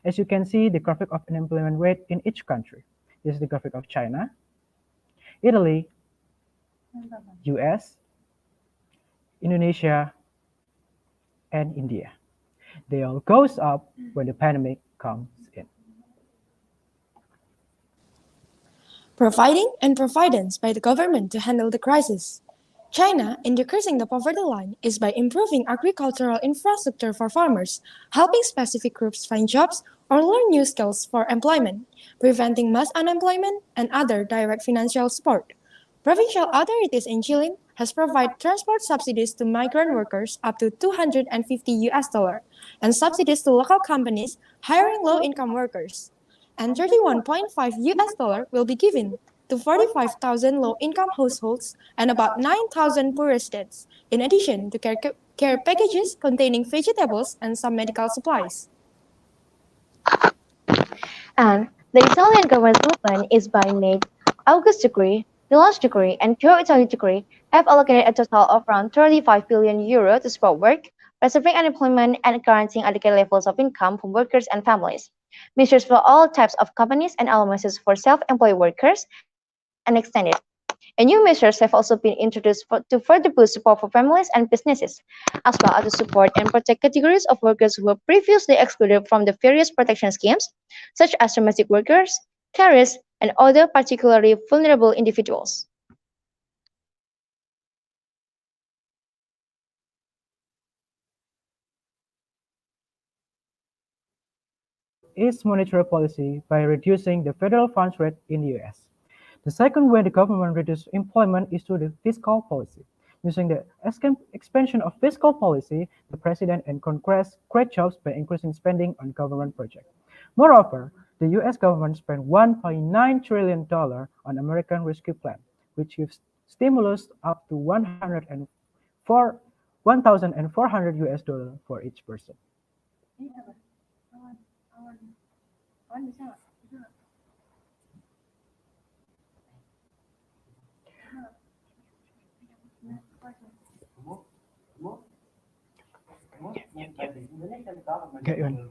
As you can see, the graphic of unemployment rate in each country. This is the graphic of China, Italy, US, Indonesia, and India. They all goes up when the pandemic comes in. Providing and providence by the government to handle the crisis. China, in decreasing the poverty line, is by improving agricultural infrastructure for farmers, helping specific groups find jobs or learn new skills for employment, preventing mass unemployment, and other direct financial support. Provincial authorities in Chile has provided transport subsidies to migrant workers up to $250 and subsidies to local companies hiring low-income workers. And $31.5 will be given to 45,000 low-income households and about 9,000 poor residents, in addition to care packages containing vegetables and some medical supplies. And the Italian government movement is by May August decree, the Launch decree, and Pure Italy decree have allocated a total of around 35 billion euro to support work, preserving unemployment, and guaranteeing adequate levels of income for workers and families. Measures for all types of companies and allowances for self-employed workers and extended. And new measures have also been introduced to further boost support for families and businesses, as well as to support and protect categories of workers who were previously excluded from the various protection schemes, such as domestic workers, carers, and other particularly vulnerable individuals. its monetary policy by reducing the federal funds rate in the US. The second way the government reduces employment is through the fiscal policy. Using the expansion of fiscal policy, the President and Congress create jobs by increasing spending on government projects. Moreover, the US government spent $1.9 trillion on American Rescue Plan, which gives stimulus up to 1,400 US dollars for each person.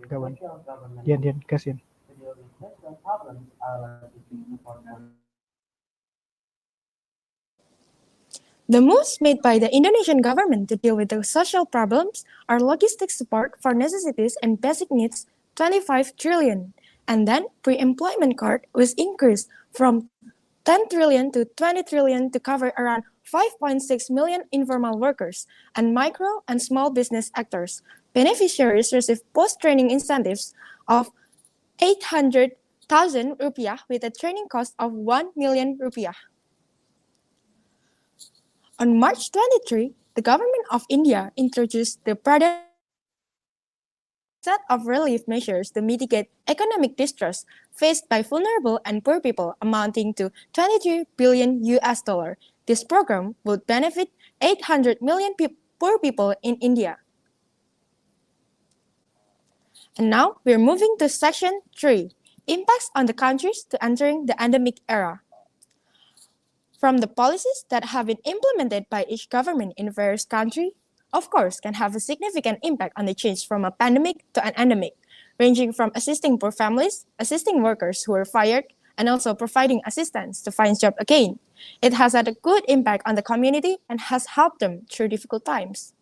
Kawan. Dian, kasihan. The moves made by the Indonesian government to deal with the social problems are logistic support for necessities and basic needs 25 trillion, and then pre-employment card was increased from 10 trillion to 20 trillion to cover around 5.6 million informal workers and micro and small business actors. Beneficiaries receive post-training incentives of 800,000 rupiah with a training cost of 1 million rupiah. On March 23, the government of India introduced the set of relief measures to mitigate economic distress faced by vulnerable and poor people amounting to 23 billion US dollar. This program would benefit 800 million poor people in India. And now we're moving to section 3, impacts on the countries to entering the endemic era. From the policies that have been implemented by each government in various countries, of course, can have a significant impact on the change from a pandemic to an endemic, ranging from assisting poor families, assisting workers who were fired, and also providing assistance to find jobs again. It has had a good impact on the community and has helped them through difficult times.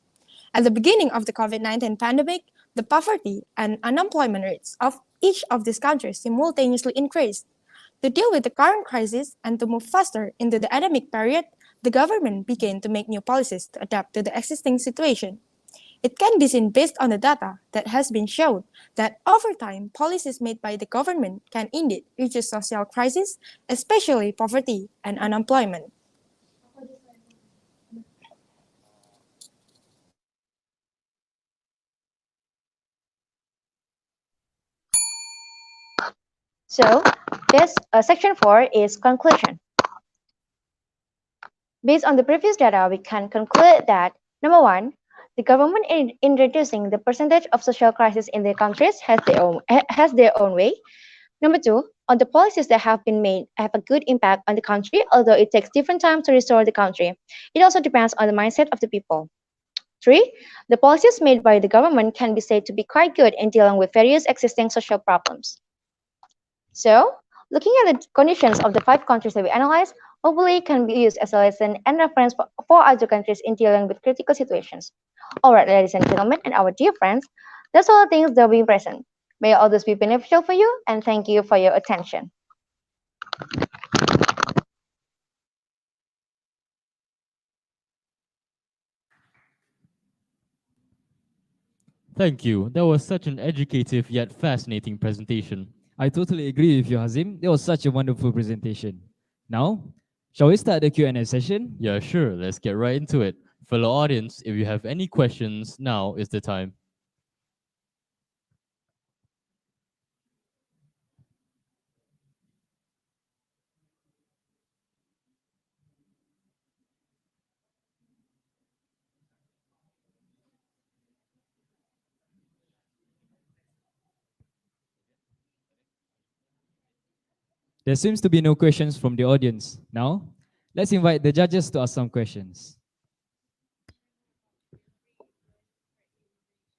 At the beginning of the COVID-19 pandemic, the poverty and unemployment rates of each of these countries simultaneously increased. To deal with the current crisis and to move faster into the endemic period, the government began to make new policies to adapt to the existing situation. It can be seen based on the data that has been shown that over time, policies made by the government can indeed reduce social crisis, especially poverty and unemployment. So, section 4 is conclusion. Based on the previous data, we can conclude that number one, the government in reducing the percentage of social crisis in their countries has their own way. Number two, on the policies that have been made have a good impact on the country, although it takes different time to restore the country. It also depends on the mindset of the people. 3. The policies made by the government can be said to be quite good in dealing with various existing social problems. So, looking at the conditions of the 5 countries that we analyzed, hopefully can be used as a lesson and reference for other countries in dealing with critical situations. Alright, ladies and gentlemen, and our dear friends, that's all the things that we present. May all this be beneficial for you, and thank you for your attention. Thank you. That was such an educative yet fascinating presentation. I totally agree with you, Hazim. That was such a wonderful presentation. Now, shall we start the Q&A session? Yeah, sure. Let's get right into it. Fellow audience, if you have any questions, now is the time. There seems to be no questions from the audience. Now, let's invite the judges to ask some questions.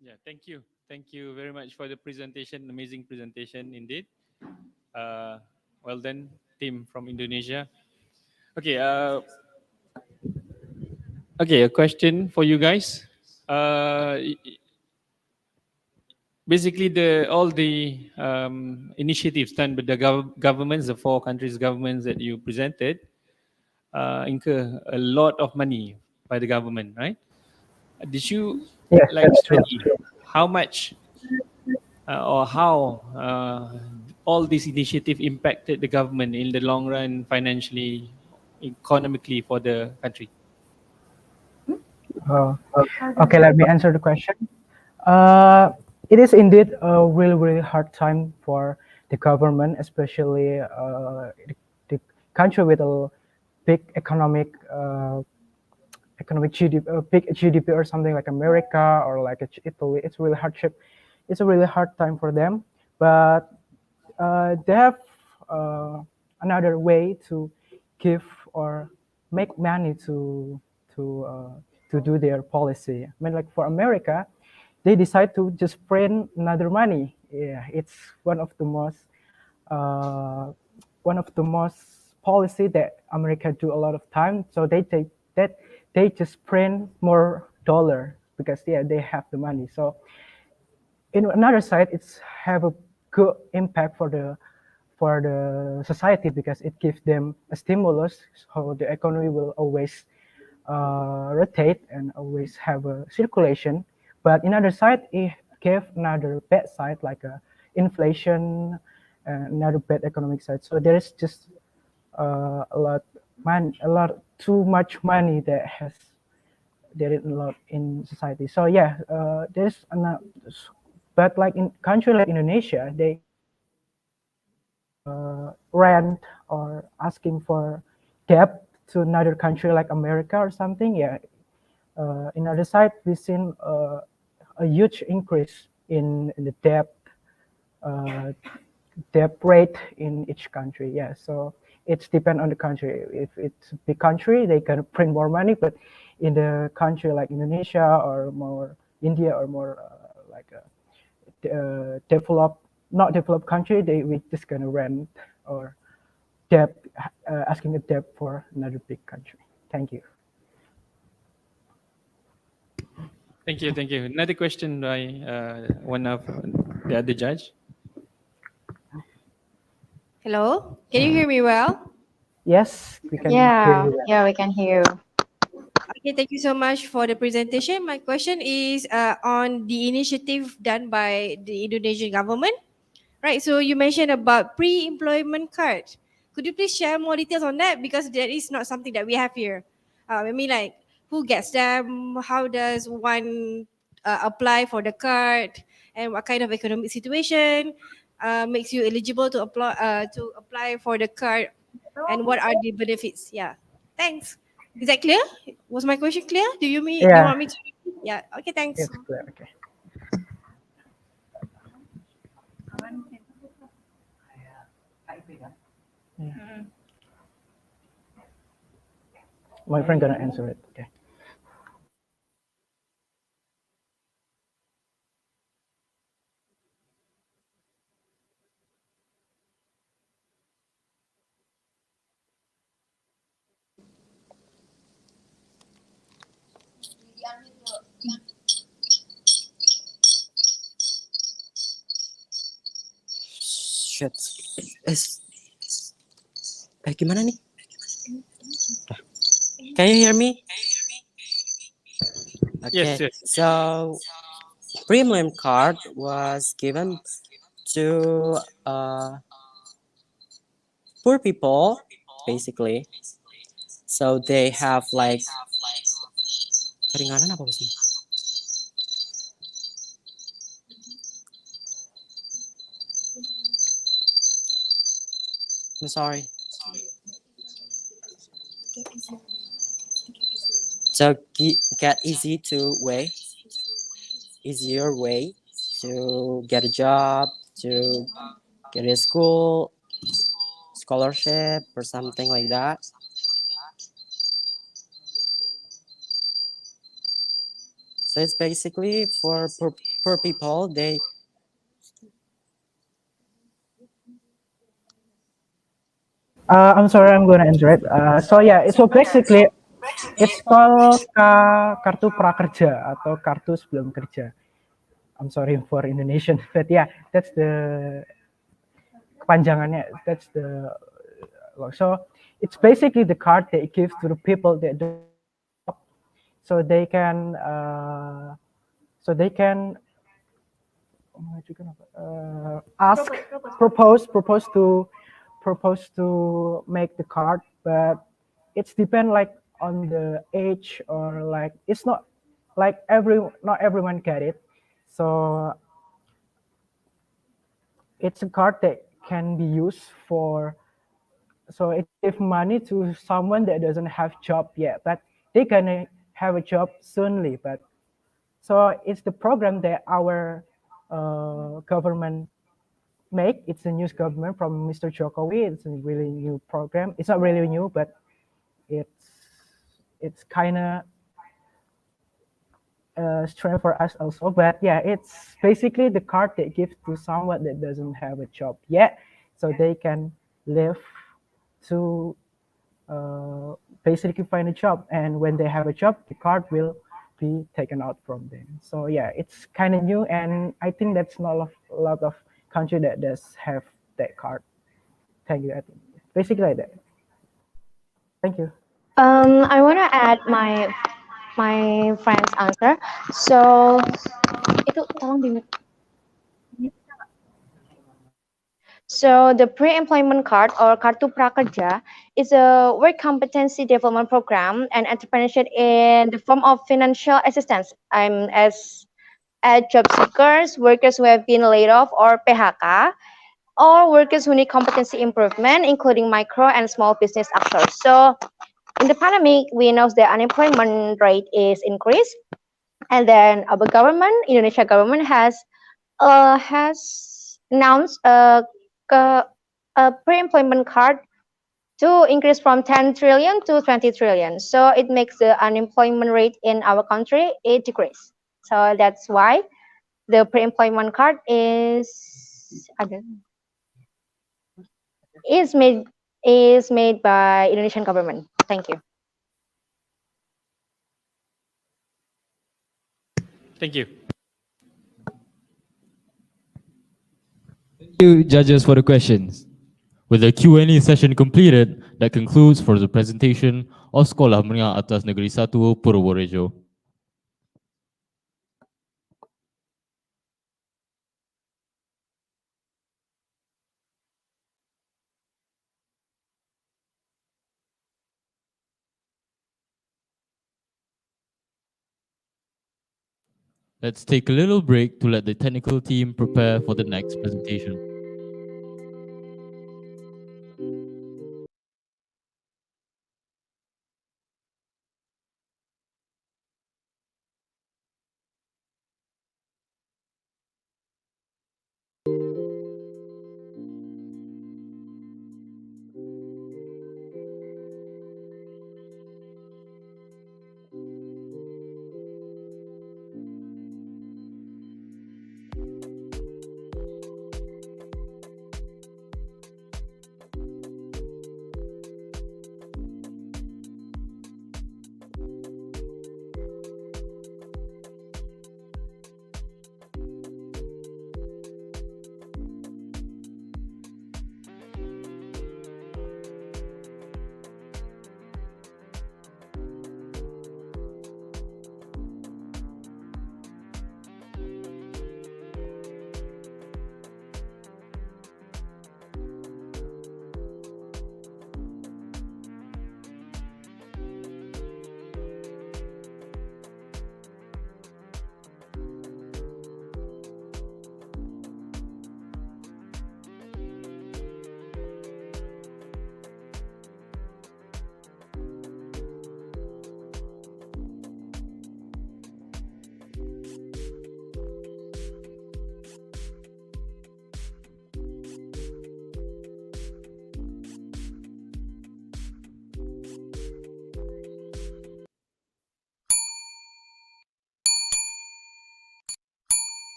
Yeah, thank you. Thank you very much for the presentation. Amazing presentation indeed. Well done, team from Indonesia. Okay, a question for you guys. Basically, all the initiatives done by the governments, the 4 countries' governments that you presented, incur a lot of money by the government, right? Did you Yes, like that's true. study how much or how all these initiatives impacted the government in the long run, financially, economically for the country? Uh, okay, let me answer the question. Uh, it is indeed a really, really hard time for the government, especially the country with a big economic GDP, big GDP or something like America or like Italy. It's really hardship. It's a really hard time for them, but they have another way to give or make money to uh, to do their policy. I mean, like for America, they decide to just print another money. Yeah, it's uh, one of the most policy that America do a lot of time. So they take that they just print more dollar because yeah they have the money. So in another side, it's have a good impact for the society because it gives them a stimulus, so the economy will always rotate and always have a circulation. But in other side, it gave another bad side like inflation, another bad economic side. So there is just a lot too much money that has there is a lot in society. So yeah, there's another, but like in country like Indonesia, they rent or asking for debt to another country like America or something. Yeah, in other side we've seen a huge increase in the uh, debt rate in each country. Yeah, so it's depend on the country. If it's a big country, they can print more money, but in the country like Indonesia or more India or more like developed, not developed country, we just gonna rent or debt, asking a debt for another big country. Thank you. Thank you, thank you. Another question by one of the other judge. Hello, can you hear me well? Yes, we can hear Yeah, you. yeah, we can hear you. Okay, thank you so much for the presentation. My question is on the initiative done by the Indonesian government. Right, so you mentioned about pre-employment card. Could you please share more details on that? Because that is not something that we have here. I mean, like, who gets them? How does one apply for the card? And what kind of economic situation makes you eligible to apply for the card? And what are the benefits? Yeah, thanks. Is that clear? Was my question clear? Do you Yeah, want me to? Yeah. Okay. Thanks. it's clear. Okay. Yeah. My friend gonna answer it. Okay. Shit. Gimana nih? Can you hear me? Yes, Okay. yes. So premium card was given to poor people, basically. So they have like keringanan apa sih? I'm sorry. So get easier way to get a job, to get a scholarship or something like that. So it's basically for poor people. They I'm sorry, I'm gonna answer it. So yeah, so basically it's called kartu prakerja atau kartu sebelum kerja. I'm sorry for Indonesian, but yeah, that's the kepanjangannya. That's the so it's basically the card they give to the people that do, so they can ask, propose to make the card, but it's depend like on the age, or like it's not like not everyone get it. So it's a card that can be used for, so it give money to someone that doesn't have job yet, but they can have a job soonly. But so it's the program that our government make. It's a new government from Mr. Jokowi. It's a really new program. It's not really new, but it's kind of strength for us also. But yeah, it's basically the card that gives to someone that doesn't have a job yet, so they can live to basically find a job. And when they have a job, the card will be taken out from them. So yeah, it's kind of new, and I think that's not a lot of country that does have that card. Thank you. I think basically like that. Thank you. I want to add my friend's answer. So itu tolong di So the pre-employment card or Kartu Prakerja is a work competency development program and entrepreneurship in the form of financial assistance. As job seekers, workers who have been laid off or PHK, or workers who need competency improvement, including micro and small business actors. So in the pandemic, we know the unemployment rate is increased, and then our government, Indonesia government, has announced a pre-employment card to increase from 10 trillion to 20 trillion. So it makes the unemployment rate in our country it decrease. So that's why the pre-employment card is made by Indonesian government. Thank you. Thank you. Thank you, judges, for the questions. With the Q&A session completed, that concludes for the presentation of Sekolah Menengah Atas Negeri 1 Purworejo. Let's take a little break to let the technical team prepare for the next presentation.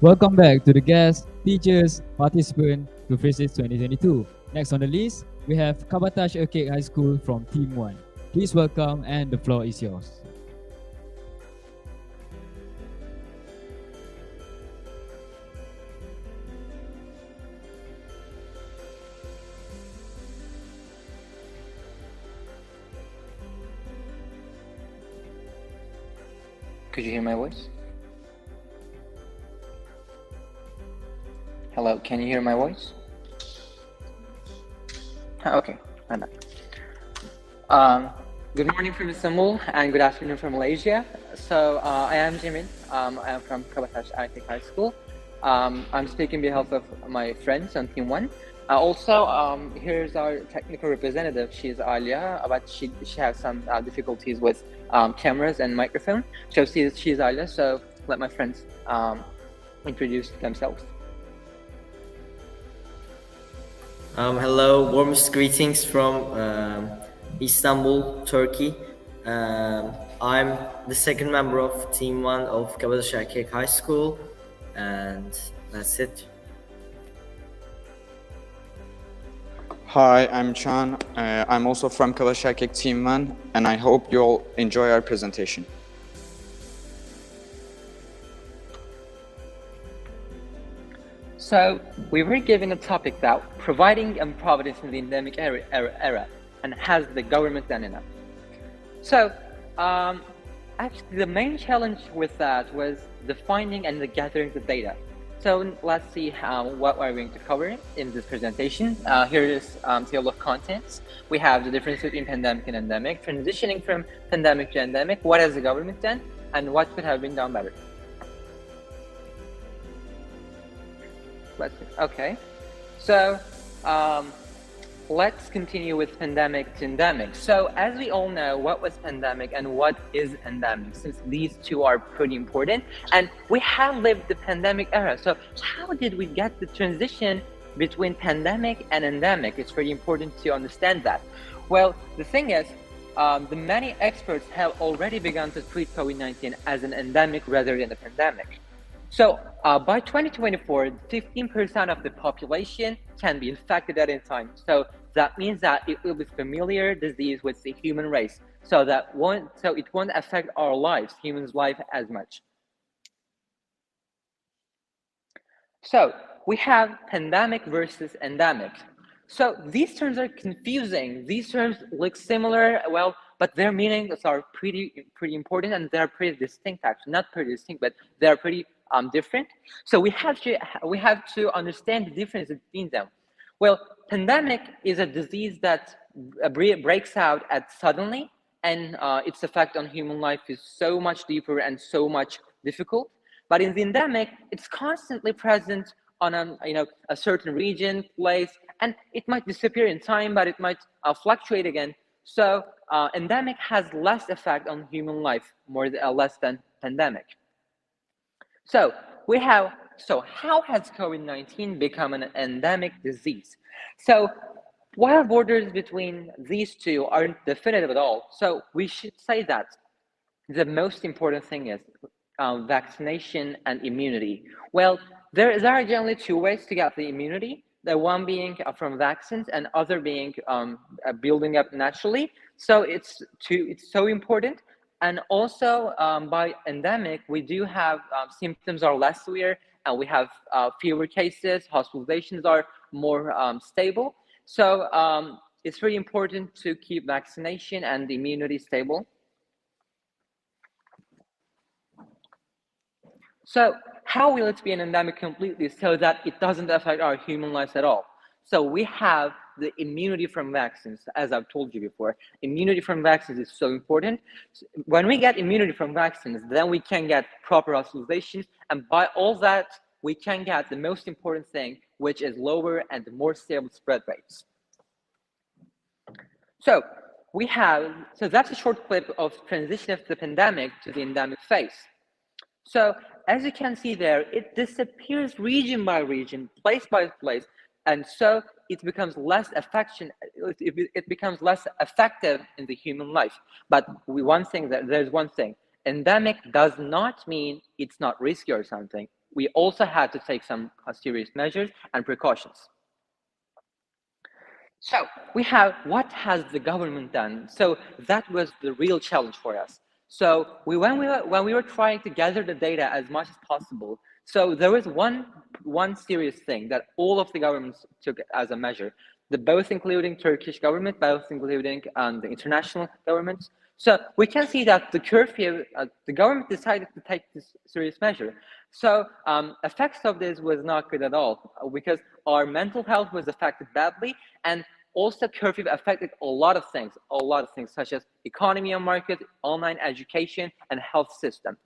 Welcome back to the guests, teachers, participants to FRSIS 2022. Next on the list, we have Kabatash Erkek High School from Team 1. Please welcome and the floor is yours. Could you hear my voice? Hello, can you hear my voice? Okay, I'm back. Good morning from Istanbul and good afternoon from Malaysia. So I am Jimin. I am from Kabatash Erkek High School. I'm speaking on behalf of my friends on Team 1. Also, here's our technical representative. She's Alia, but she has some difficulties with cameras and microphone. So she's Alia, so let my friends introduce themselves. Hello, warmest greetings from Istanbul, Turkey. I'm the second member of Team 1 of Kabatash Erkek High School, and that's it. Hi, I'm Chan. I'm also from Kabatash Erkek Team 1, and I hope you all enjoy our presentation. So we were given a topic that providing Providence in the endemic era, and has the government done enough? So actually the main challenge with that was the finding and the gathering the data. So let's see what we're going to cover in this presentation. Here is table of contents. We have the difference between pandemic and endemic, transitioning from pandemic to endemic, what has the government done, and what could have been done better. Okay, so let's continue with pandemic to endemic. So as we all know, what was pandemic and what is endemic, since these two are pretty important, and we have lived the pandemic era. So how did we get the transition between pandemic and endemic? It's very important to understand that. Well, the thing is, the many experts have already begun to treat COVID-19 as an endemic rather than a pandemic. So by 2024, 15% of the population can be infected at any time. So that means that it will be familiar disease with the human race. So it won't affect our lives, humans' life as much. So we have pandemic versus endemic. So these terms are confusing. These terms look similar, well, but their meanings are pretty important, and they're pretty distinct, actually. Not pretty distinct, but they're pretty different. So we have to understand the difference between them. Well, pandemic is a disease that breaks out suddenly, and its effect on human life is so much deeper and so much difficult. But in the endemic, it's constantly present on a certain region, place, and it might disappear in time, but it might fluctuate again. So endemic has less effect on human life, less than pandemic. So how has COVID-19 become an endemic disease? So while borders between these two aren't definitive at all, so we should say that the most important thing is vaccination and immunity. Well, there are generally two ways to get the immunity. The one being from vaccines, and other being building up naturally. So it's so important. And also by endemic, we do have symptoms are less severe, and we have fewer cases. Hospitalizations are more stable. So it's very important to keep vaccination and immunity stable. So how will it be an endemic completely so that it doesn't affect our human lives at all? So we have the immunity from vaccines, as I've told you before. Immunity from vaccines is so important. When we get immunity from vaccines, then we can get proper hospitalizations, and by all that, we can get the most important thing, which is lower and more stable spread rates. So that's a short clip of transition of the pandemic to the endemic phase. So as you can see there, it disappears region by region, place by place, and so it becomes less it becomes less effective in the human life. But there's one thing, endemic does not mean it's not risky or something. We also had to take some serious measures and precautions. So what has the government done? So that was the real challenge for us. So when we were trying to gather the data as much as possible, so there was one serious thing that all of the governments took as a measure, both including Turkish government, both including the international governments. So we can see that the curfew, the government decided to take this serious measure. So effects of this was not good at all, because our mental health was affected badly, and also curfew affected a lot of things such as economy and market, online education, and health system.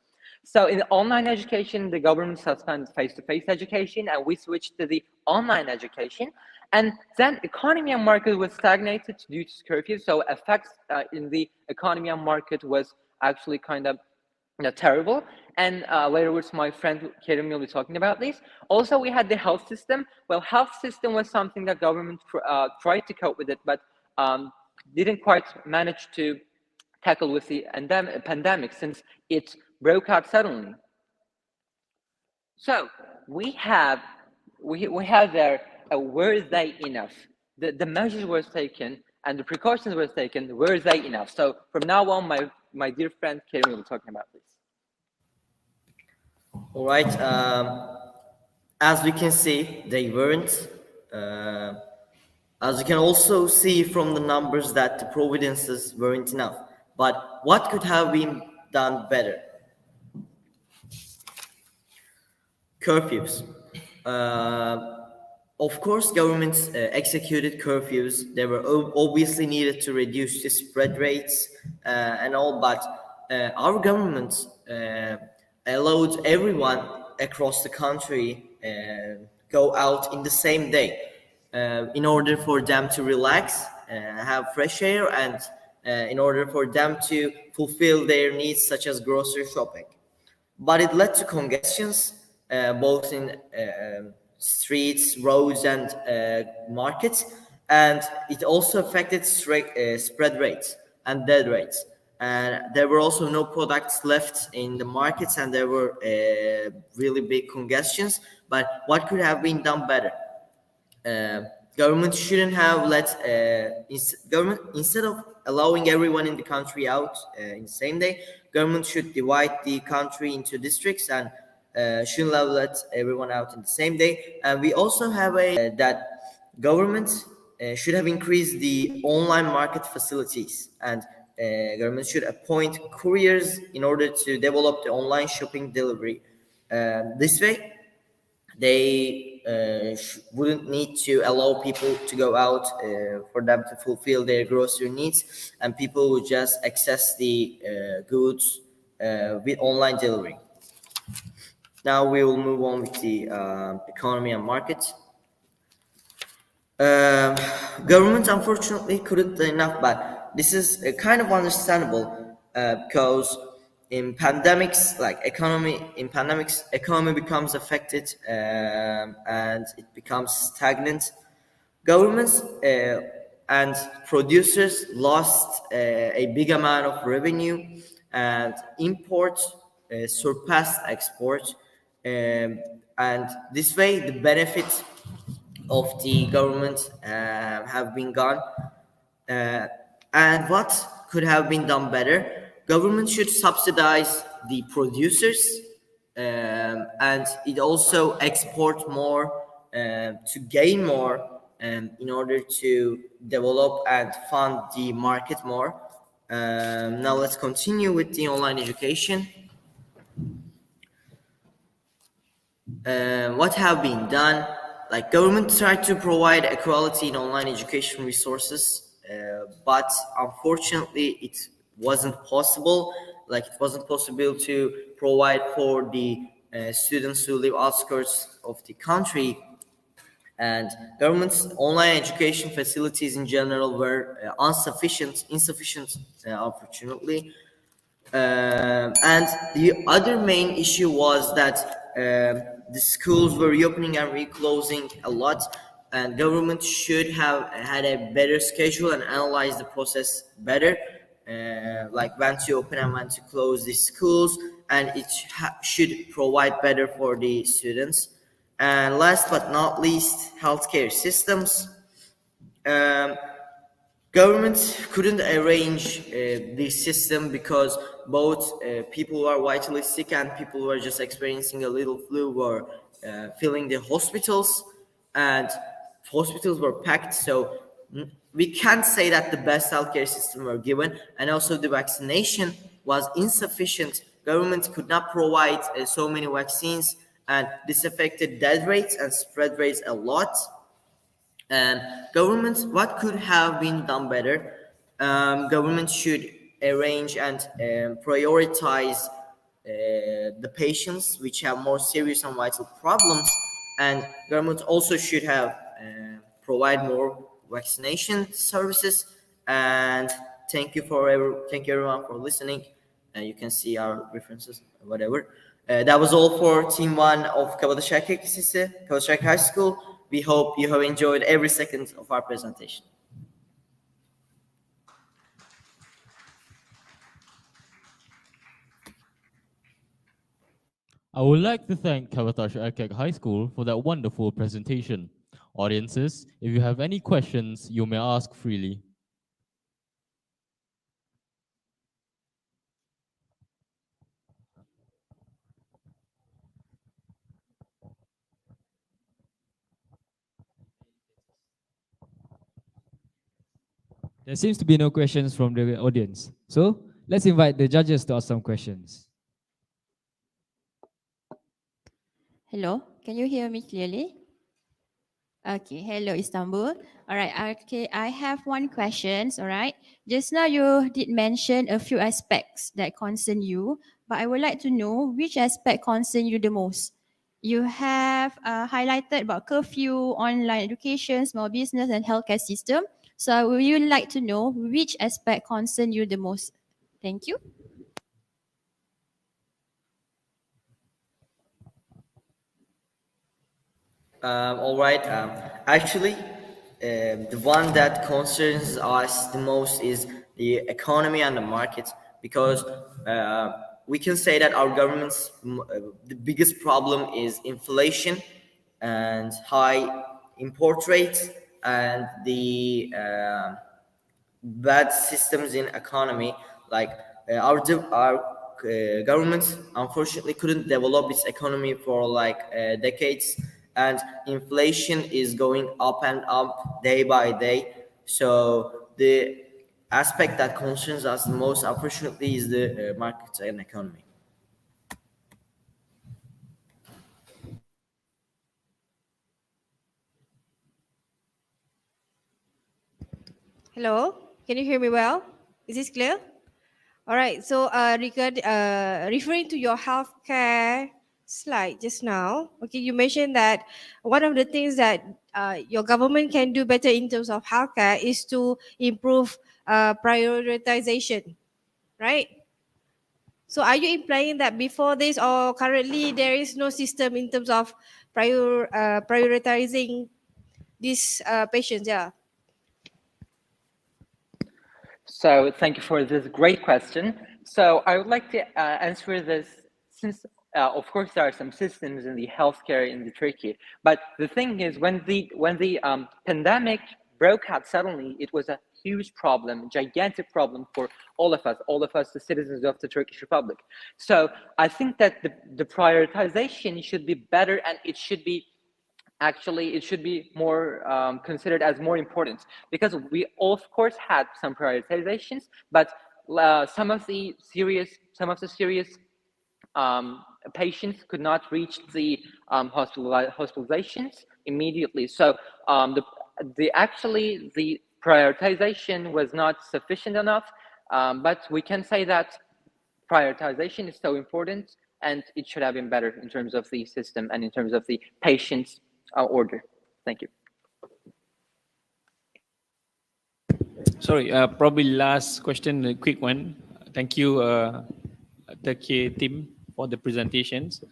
So in online education, the government suspended face-to-face education, and we switched to the online education. And then economy and market was stagnated due to curfew. So effects in the economy and market was actually kind of terrible. And later with my friend Kerim will be talking about this. Also, we had the health system. Well, health system was something that government tried to cope with it, but didn't quite manage to tackle with the pandemic, since it broke out suddenly. So we have there, were they enough? The measures were taken and the precautions were taken, were they enough? So from now on, my dear friend Kerim will be talking about this. All right. As we can see, they weren't. As you can also see from the numbers that the providences weren't enough. But what could have been done better? Curfews. Of course, governments executed curfews. They were obviously needed to reduce the spread rates and all, but our government allowed everyone across the country go out in the same day in order for them to relax, have fresh air, and in order for them to fulfill their needs such as grocery shopping. But it led to congestions both in streets, roads, and markets, and it also affected spread rates and death rates. And there were also no products left in the markets, and there were really big congestions. But what could have been done better? Government shouldn't have government, instead of allowing everyone in the country out in the same day, government should divide the country into districts and shouldn't have let everyone out in the same day. And we also have that government should have increased the online market facilities, and government should appoint couriers in order to develop the online shopping delivery. This way, they wouldn't need to allow people to go out for them to fulfill their grocery needs, and people would just access the goods with online delivery. Now we will move on with the economy and market. Government unfortunately couldn't do enough, but this is kind of understandable because in pandemics, economy becomes affected and it becomes stagnant. Governments and producers lost a big amount of revenue, and import surpassed export, and this way the benefits of the government have been gone. And what could have been done better? Government should subsidize the producers, and it also export more to gain more in order to develop and fund the market more. Now let's continue with the online education. What have been done? Like, government tried to provide equality in online education resources, but unfortunately it wasn't possible. Like, it wasn't possible to provide for the students who live outskirts of the country, and government's online education facilities in general were insufficient, unfortunately. And the other main issue was that the schools were reopening and reclosing a lot, and government should have had a better schedule and analyzed the process better, like when to open and when to close the schools, and it should provide better for the students. And last but not least, healthcare systems. Government couldn't arrange the system because both people who are vitally sick and people who are just experiencing a little flu were filling the hospitals, and hospitals were packed. So we can't say that the best healthcare system were given, and also the vaccination was insufficient. Government could not provide so many vaccines, and this affected death rates and spread rates a lot. And government, what could have been done better? Government should arrange and prioritize the patients which have more serious and vital problems, and government also should have provide more vaccination services. And thank you everyone for listening. You can see our references, whatever. That was all for Team 1 of Kabadashaki Lisesi, Kabadashaki High School. We hope you have enjoyed every second of our presentation. I would like to thank Kavatash Akek High School for that wonderful presentation. Audiences, if you have any questions, you may ask freely. There seems to be no questions from the audience. So let's invite the judges to ask some questions. Hello, can you hear me clearly? Okay, hello Istanbul. All right, okay, I have one question, all right. Just now you did mention a few aspects that concern you, but I would like to know which aspect concern you the most. You have highlighted about curfew, online education, small business, and healthcare system. So I would you like to know which aspect concern you the most? Thank you. All right. Actually, the one that concerns us the most is the economy and the market, because we can say that our government's the biggest problem is inflation and high import rates, and the bad systems in economy. Like our government unfortunately couldn't develop its economy for like decades, and inflation is going up and up day by day. So the aspect that concerns us the most, unfortunately, is the market and economy. Hello, can you hear me well? Is this clear? All right, so referring to your healthcare slide just now, okay, you mentioned that one of the things that your government can do better in terms of healthcare is to improve prioritization, right? So are you implying that before this or currently there is no system in terms of prioritizing these patients? Yeah. So thank you for this great question. So I would like to answer this since, of course, there are some systems in the healthcare in the Turkey, but the thing is, when the pandemic broke out suddenly, it was a huge problem, gigantic problem for all of us, the citizens of the Turkish Republic. So I think that the prioritization should be better, and it should be more considered as more important, because we of course had some prioritizations, but some of the serious patients could not reach the hospitalizations immediately. So the prioritization was not sufficient enough, but we can say that prioritization is so important, and it should have been better in terms of the system and in terms of the patients order. Thank you. Sorry, probably last question, a quick one. Thank you, Turkey team, for the presentations.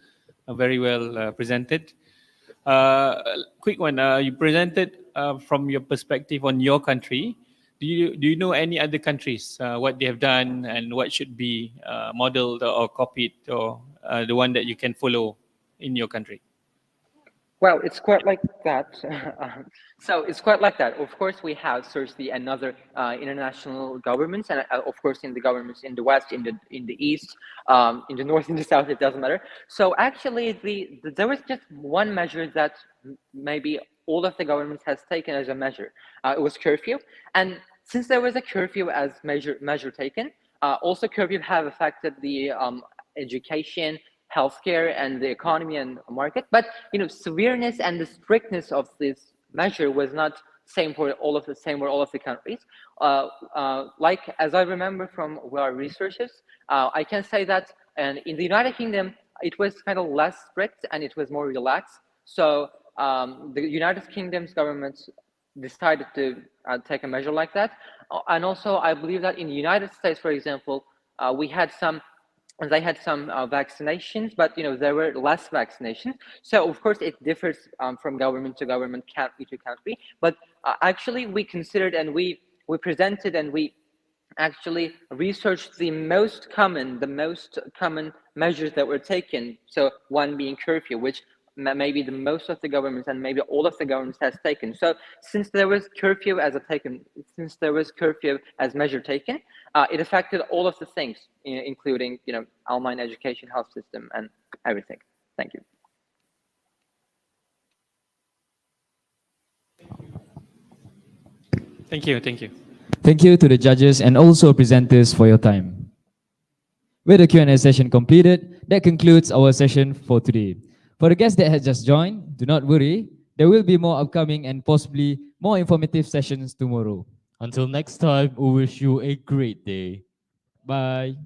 Very well presented. Quick one, you presented from your perspective on your country. Do you know any other countries, what they have done and what should be modeled or copied, or the one that you can follow in your country? Well, it's quite like that. So it's quite like that. Of course, we have searched the another international governments, and of course, in the governments in the west, in the east, in the north, in the south, it doesn't matter. So actually, there was just one measure that maybe all of the governments has taken as a measure. It was curfew, and since there was a curfew as measure taken, also curfew have affected the education, healthcare, and the economy and market. But severeness and the strictness of this measure was not same for all of the countries. Like, as I remember from our researches, I can say that in the United Kingdom it was kind of less strict and it was more relaxed. So the United Kingdom's government decided to take a measure like that. And also, I believe that in the United States, for example, they had some vaccinations, but there were less vaccinations. So of course it differs from government to government, country to country. But actually, we considered and we presented and we actually researched the most common measures that were taken. So one being curfew, which maybe the most of the governments and maybe all of the governments has taken. So since there was curfew as measure taken, it affected all of the things, including online education, health system, and everything. Thank you. Thank you. Thank you. Thank you to the judges and also presenters for your time. With the Q&A session completed, that concludes our session for today. For the guests that have just joined, do not worry. There will be more upcoming and possibly more informative sessions tomorrow. Until next time, we wish you a great day. Bye.